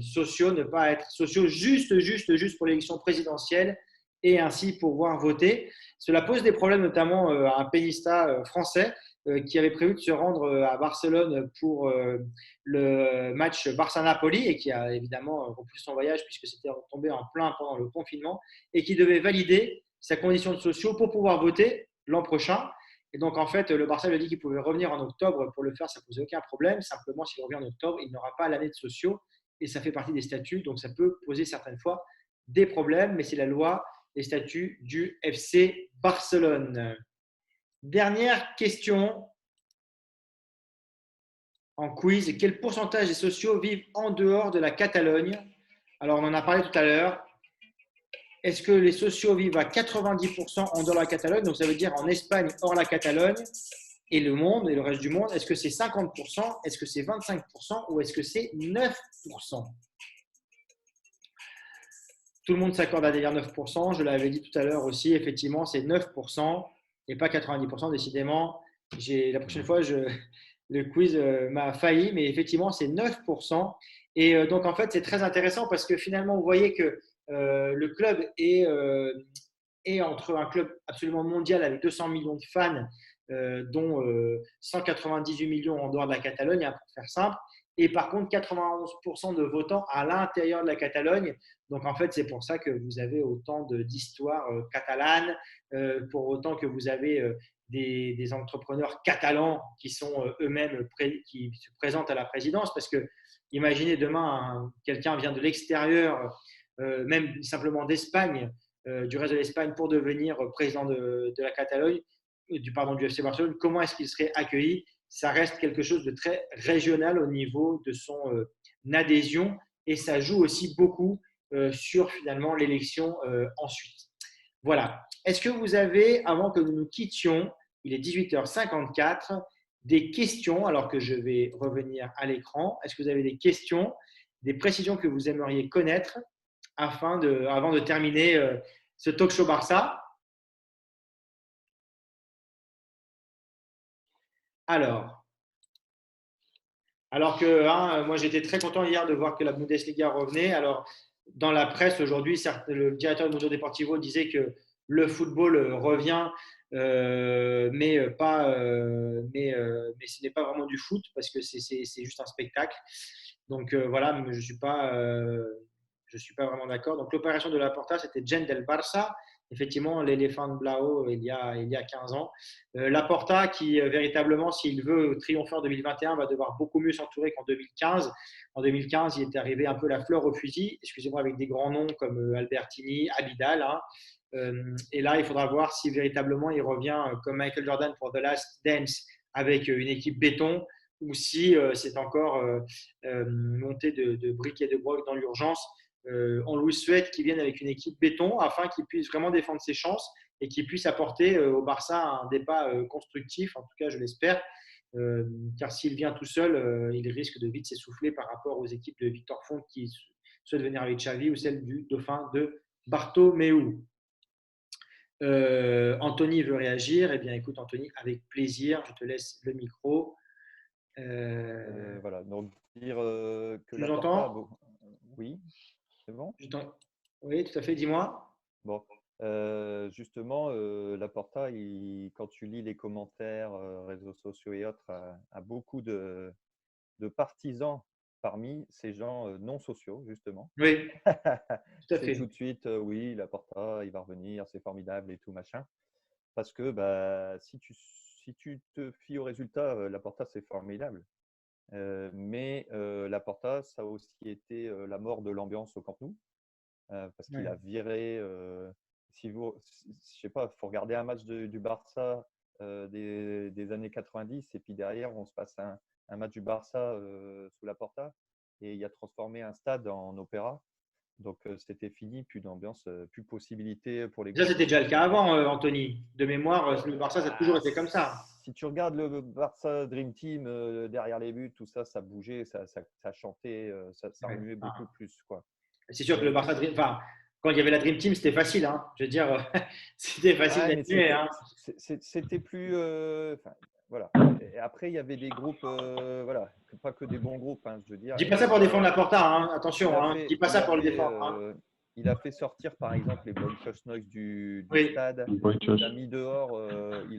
sociaux, ne pas être sociaux juste pour l'élection présidentielle et ainsi pouvoir voter. Cela pose des problèmes notamment à un pénista français qui avait prévu de se rendre à Barcelone pour le match Barça-Napoli et qui a évidemment repoussé son voyage puisque c'était tombé en plein pendant le confinement et qui devait valider sa condition de sociaux pour pouvoir voter l'an prochain. Et donc, en fait, le Barça lui a dit qu'il pouvait revenir en octobre pour le faire, ça ne posait aucun problème. Simplement, s'il revient en octobre, il n'aura pas l'année de sociaux et ça fait partie des statuts. Donc, ça peut poser certaines fois des problèmes, mais c'est la loi des statuts du FC Barcelone. Dernière question en quiz. Quel pourcentage des sociaux vivent en dehors de la Catalogne? Alors, on en a parlé tout à l'heure. Est-ce que les sociaux vivent à 90% en dehors de la Catalogne? Donc, ça veut dire en Espagne, hors la Catalogne, et le monde et le reste du monde. Est-ce que c'est 50%? Est-ce que c'est 25%? Ou est-ce que c'est 9%? Tout le monde s'accorde à dire 9%. Je l'avais dit tout à l'heure aussi. Effectivement, c'est 9% et pas 90%. Décidément, la prochaine fois, le quiz m'a failli, mais effectivement, c'est 9%. Et donc, en fait, c'est très intéressant parce que finalement, vous voyez que le club est entre un club absolument mondial avec 200 millions de fans, dont 198 millions en dehors de la Catalogne, hein, pour faire simple, et par contre 91% de votants à l'intérieur de la Catalogne. Donc en fait, c'est pour ça que vous avez autant d'histoires catalanes, pour autant que vous avez des entrepreneurs catalans qui sont eux-mêmes qui se présentent à la présidence, parce que imaginez demain, quelqu'un vient de l'extérieur, même simplement d'Espagne, du reste de l'Espagne pour devenir président de la Catalogne, du FC Barcelone, comment est-ce qu'il serait accueilli? Ça reste quelque chose de très régional au niveau de son adhésion et ça joue aussi beaucoup sur finalement l'élection ensuite. Voilà. Est-ce que vous avez, avant que nous nous quittions, il est 18h54, des questions alors que je vais revenir à l'écran? Est-ce que vous avez des questions, des précisions que vous aimeriez connaître avant de terminer ce talk show Barça? Alors, que moi j'étais très content hier de voir que la Bundesliga revenait. Alors, dans la presse aujourd'hui, le directeur de Mundo Deportivo disait que le football revient, mais ce n'est pas vraiment du foot parce que c'est juste un spectacle. Donc voilà, mais je suis pas vraiment d'accord. Donc l'opération de Laporta, c'était Gen del Barça, effectivement l'éléphant blanc il y a 15 ans. Laporta qui véritablement, s'il veut triompher en 2021, va devoir beaucoup mieux s'entourer qu'en 2015. En 2015, il est arrivé un peu la fleur au fusil, excusez-moi, avec des grands noms comme Albertini, Abidal. Hein. Et là, il faudra voir si véritablement il revient comme Michael Jordan pour The Last Dance avec une équipe béton ou si c'est encore montée de briques et de brocs dans l'urgence. On lui souhaite qu'il vienne avec une équipe béton afin qu'il puisse vraiment défendre ses chances et qu'il puisse apporter au Barça un débat constructif, en tout cas je l'espère, car s'il vient tout seul, il risque de vite s'essouffler par rapport aux équipes de Victor Font qui souhaitent venir avec Xavi ou celle du dauphin de Bartomeu. Anthony veut réagir. Eh bien, écoute, Anthony, avec plaisir, je te laisse le micro. Voilà, donc dire que Tu nous Laporta, entends? oui, c'est bon. Oui, tout à fait, dis-moi. Bon, justement, Laporta, quand tu lis les commentaires, réseaux sociaux et autres, a beaucoup de partisans parmi ces gens non sociaux, justement. Oui, tout à C'est tout fait. de suite, oui, Laporta, il va revenir, c'est formidable et tout machin. Parce que bah, si tu te fies au résultat, Laporta, c'est formidable. Mais Laporta, ça a aussi été la mort de l'ambiance au Camp Nou. Parce qu'il a Ouais. viré. Je sais pas, il faut regarder un match du Barça des années 90 et puis derrière, on se passe un match du Barça sous Laporta et il a transformé un stade en opéra. Donc, c'était fini, plus d'ambiance, plus possibilité pour les Ça, groupes. c'était déjà le cas avant, Anthony. De mémoire, le Barça, ça a toujours Ah, été comme ça. si tu regardes le Barça Dream Team derrière les buts, tout ça, ça bougeait, ça chantait, ça Ouais. remuait beaucoup plus, quoi. C'est sûr que le Mais Barça Dream, enfin, quand il y avait la Dream Team, c'était facile. Hein. Je veux dire, c'était facile ouais, mais d'animer. Hein. c'était plus. Enfin, voilà. Et après, il y avait des groupes, voilà, pas que des bons groupes, hein, je veux dire. Je dis pas ça pour défendre la Porta, hein. Il Attention. a Hein. Je dis fait, pas il ça a pour le fait, défendre. Hein. il a fait sortir, par exemple, les Boy Noise du Oui, stade. Oui, Il a mis dehors,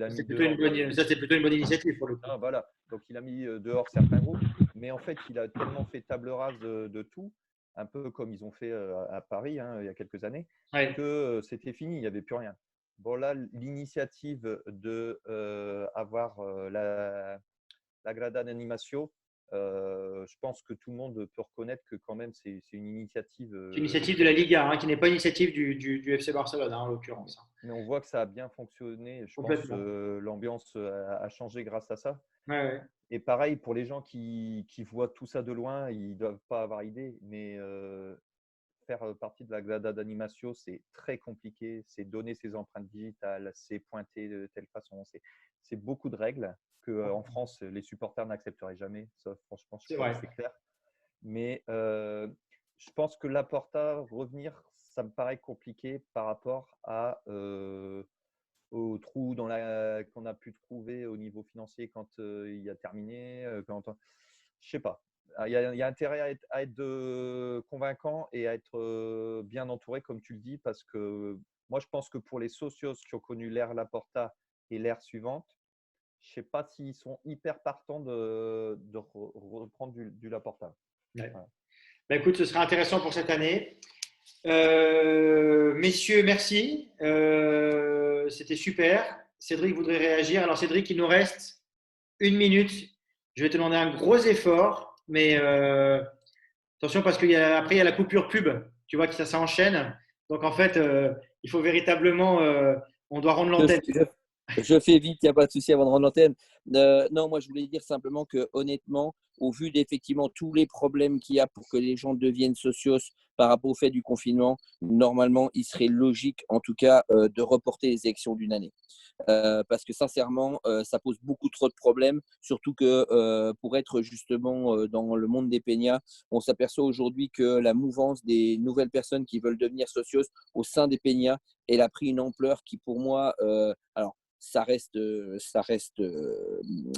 ça, c'est plutôt une bonne initiative pour le coup. Ah, voilà. Donc, il a mis dehors certains groupes, mais en fait, il a tellement fait table rase de tout, un peu comme ils ont fait à Paris il y a quelques années, Ouais. que c'était fini, il n'y avait plus rien. Bon, là, l'initiative de avoir la Grada d'Animatio, je pense que tout le monde peut reconnaître que quand même, c'est une initiative. C'est une initiative de la Liga, hein, qui n'est pas une initiative du FC Barcelone, hein, en l'occurrence. Mais on voit que ça a bien fonctionné. Je pense Complètement. que l'ambiance a changé grâce à ça. Ouais, ouais. Et pareil, pour les gens qui voient tout ça de loin, ils ne doivent pas avoir idée, mais faire partie de la Grada d'Animatio, c'est très compliqué. C'est donner ses empreintes digitales, c'est pointer de telle façon. C'est beaucoup de règles qu'en France, les supporters n'accepteraient jamais. Ça, franchement, je C'est crois vrai. que c'est clair. Mais je pense que Laporta, revenir, ça me paraît compliqué par rapport au trou qu'on a pu trouver au niveau financier quand il a terminé. Je sais pas. Il y a intérêt à être convaincant et à être bien entouré, comme tu le dis, parce que moi, je pense que pour les socios qui ont connu l'ère Laporta et l'ère suivante, je ne sais pas s'ils sont hyper partants de reprendre du Laporta. Ouais. Voilà. Bah, écoute, ce sera intéressant pour cette année. Messieurs, merci. C'était super. Cédric voudrait réagir. Alors, Cédric, il nous reste 1 minute. Je vais te demander un gros effort, mais attention parce qu'après, il y a la coupure pub. Tu vois que ça s'enchaîne. Donc, en fait, il faut véritablement, on doit rendre Je, l'antenne. je fais vite, il n'y a pas de souci avant de rendre l'antenne. Non, moi je voulais dire simplement que honnêtement, au vu d'effectivement tous les problèmes qu'il y a pour que les gens deviennent socios par rapport au fait du confinement, normalement, il serait logique en tout cas de reporter les élections d'une année. Parce que sincèrement, ça pose beaucoup trop de problèmes, surtout que pour être justement dans le monde des peñas, on s'aperçoit aujourd'hui que la mouvance des nouvelles personnes qui veulent devenir socios au sein des peñas, elle a pris une ampleur qui pour moi, alors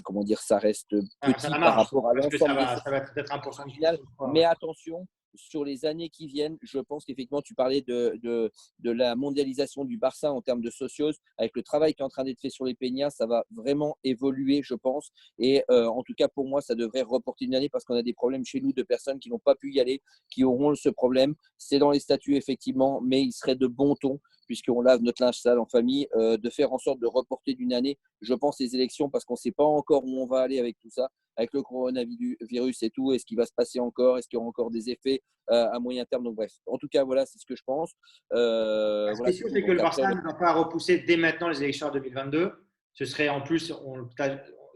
comment dire, ça reste Ça petit la par marche rapport à parce que ça l'ensemble des va, socios ça va être important. marginal. Mais attention, sur les années qui viennent, je pense qu'effectivement, tu parlais de la mondialisation du Barça en termes de socios. Avec le travail qui est en train d'être fait sur les Peñas, ça va vraiment évoluer, je pense. Et en tout cas, pour moi, ça devrait reporter une année parce qu'on a des problèmes chez nous de personnes qui n'ont pas pu y aller, qui auront ce problème. C'est dans les statuts, effectivement, mais il serait de bon ton, puisqu'on lave notre linge sale en famille, de faire en sorte de reporter d'une année, je pense, les élections parce qu'on ne sait pas encore où on va aller avec tout ça, avec le coronavirus et tout, est-ce qu'il va se passer encore, est-ce qu'il y aura encore des effets à moyen terme. Donc bref, en tout cas, voilà, c'est ce que je pense. Ce qui est Voilà, sûr, c'est tout. c'est que Donc le après, Barça ne va pas repousser dès maintenant les élections en 2022. Ce serait en plus,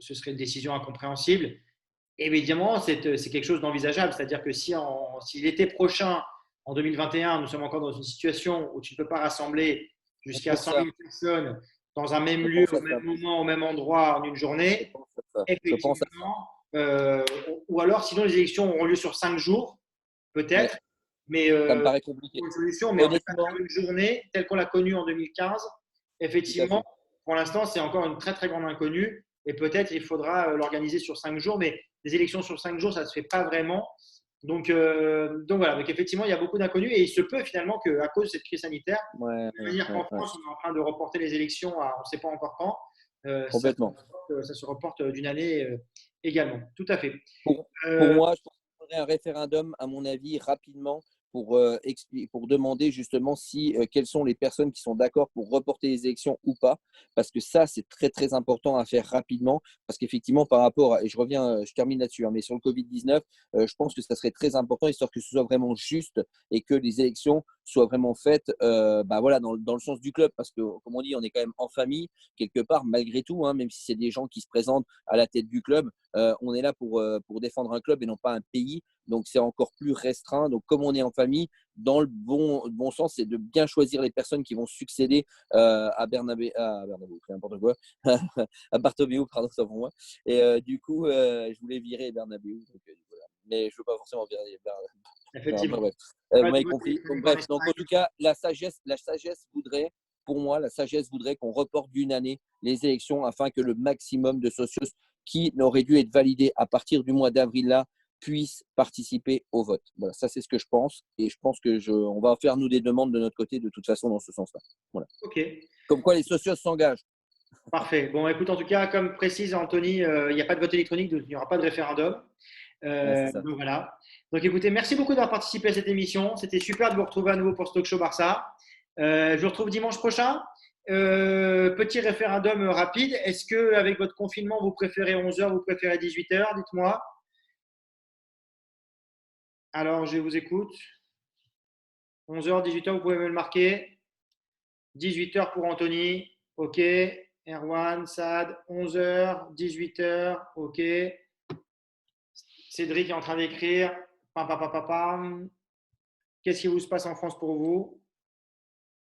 ce serait une décision incompréhensible. Évidemment, c'est quelque chose d'envisageable. C'est-à-dire que si l'été prochain, en 2021, nous sommes encore dans une situation où tu ne peux pas rassembler on jusqu'à pense 100 ça. 000 personnes dans un même Je lieu, pense au à ça. même moment, au même endroit, en une Je journée, pense à ça. Je pense à ça. effectivement, ou alors sinon les élections auront lieu sur 5 jours, Ouais, peut-être, mais ça me paraît compliqué. pour une solution, mais en fait, Honnêtement, faire une journée telle qu'on l'a connue en 2015, tout à effectivement, fait. pour l'instant, c'est encore une très très grande inconnue. Et peut-être il faudra l'organiser sur 5 jours, mais des élections sur 5 jours, ça ne se fait pas vraiment. Donc voilà, donc effectivement, il y a beaucoup d'inconnus et il se peut finalement qu'à cause de cette crise sanitaire, Ouais, de manière qu'en ouais. France, on est en train de reporter les élections à on ne sait pas encore quand, Complètement. ça se reporte d'une année également. Tout à fait. Pour moi, je pense qu'il faudrait un référendum, à mon avis, rapidement pour demander justement quelles sont les personnes qui sont d'accord pour reporter les élections ou pas. Parce que ça, c'est très, très important à faire rapidement. Parce qu'effectivement, et je termine là-dessus, hein, mais sur le Covid-19, je pense que ça serait très important, histoire que ce soit vraiment juste et que les élections soient vraiment faites voilà, dans le sens du club. Parce que, comme on dit, on est quand même en famille, quelque part, malgré tout, hein, même si c'est des gens qui se présentent à la tête du club. On est là pour défendre un club et non pas un pays. Donc, c'est encore plus restreint. Donc, comme on est en famille, dans le bon sens, c'est de bien choisir les personnes qui vont succéder à Bernabé, n'importe quoi, à Bartomeu, pardon, ça pour moi. Et du coup, je voulais virer Bernabeu. Donc, voilà. Mais je ne veux pas forcément virer Bernabeu. Effectivement. Bref. Vous m'avez compris. Donc, bref, donc en tout cas, la sagesse voudrait, pour moi, qu'on reporte d'une année les élections afin que le maximum de socios qui n'auraient dû être validés à partir du mois d'avril là puissent participer au vote. Voilà, ça c'est ce que je pense et je pense que on va faire nous des demandes de notre côté de toute façon dans ce sens-là. Voilà. Ok. Comme quoi les socios s'engagent. Parfait. Bon, écoute, en tout cas, comme précise Anthony, il n'y a pas de vote électronique, donc il n'y aura pas de référendum. Ouais, Donc voilà. Donc écoutez, merci beaucoup d'avoir participé à cette émission. C'était super de vous retrouver à nouveau pour ce talk show Barça. Je vous retrouve dimanche prochain. Petit référendum rapide. Est-ce que avec votre confinement, vous préférez 11h, vous préférez 18h? Dites-moi. Alors, je vous écoute. 11h, 18h, vous pouvez me le marquer. 18h pour Anthony. OK. Erwan, Sad, 11h, 18h. OK. Cédric est en train d'écrire. Pam, pam, pam, pam, pam. Qu'est-ce qui vous se passe en France pour vous?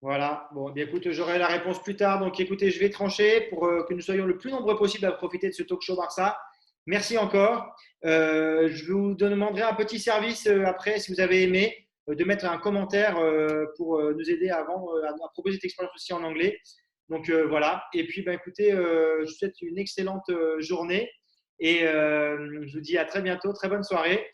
Voilà. Bon, bien écoute, j'aurai la réponse plus tard. Donc écoutez, je vais trancher pour que nous soyons le plus nombreux possible à profiter de ce talk show Barça. Merci encore. Je vous demanderai un petit service après, si vous avez aimé, de mettre un commentaire pour nous aider à proposer cette expérience aussi en anglais. Donc voilà. Et puis, écoutez, je vous souhaite une excellente journée et je vous dis à très bientôt. Très bonne soirée.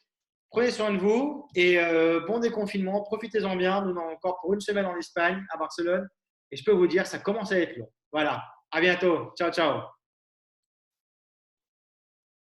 Prenez soin de vous et bon déconfinement. Profitez-en bien. Nous sommes encore pour une semaine en Espagne, à Barcelone. Et je peux vous dire, ça commence à être long. Voilà. À bientôt. Ciao, ciao.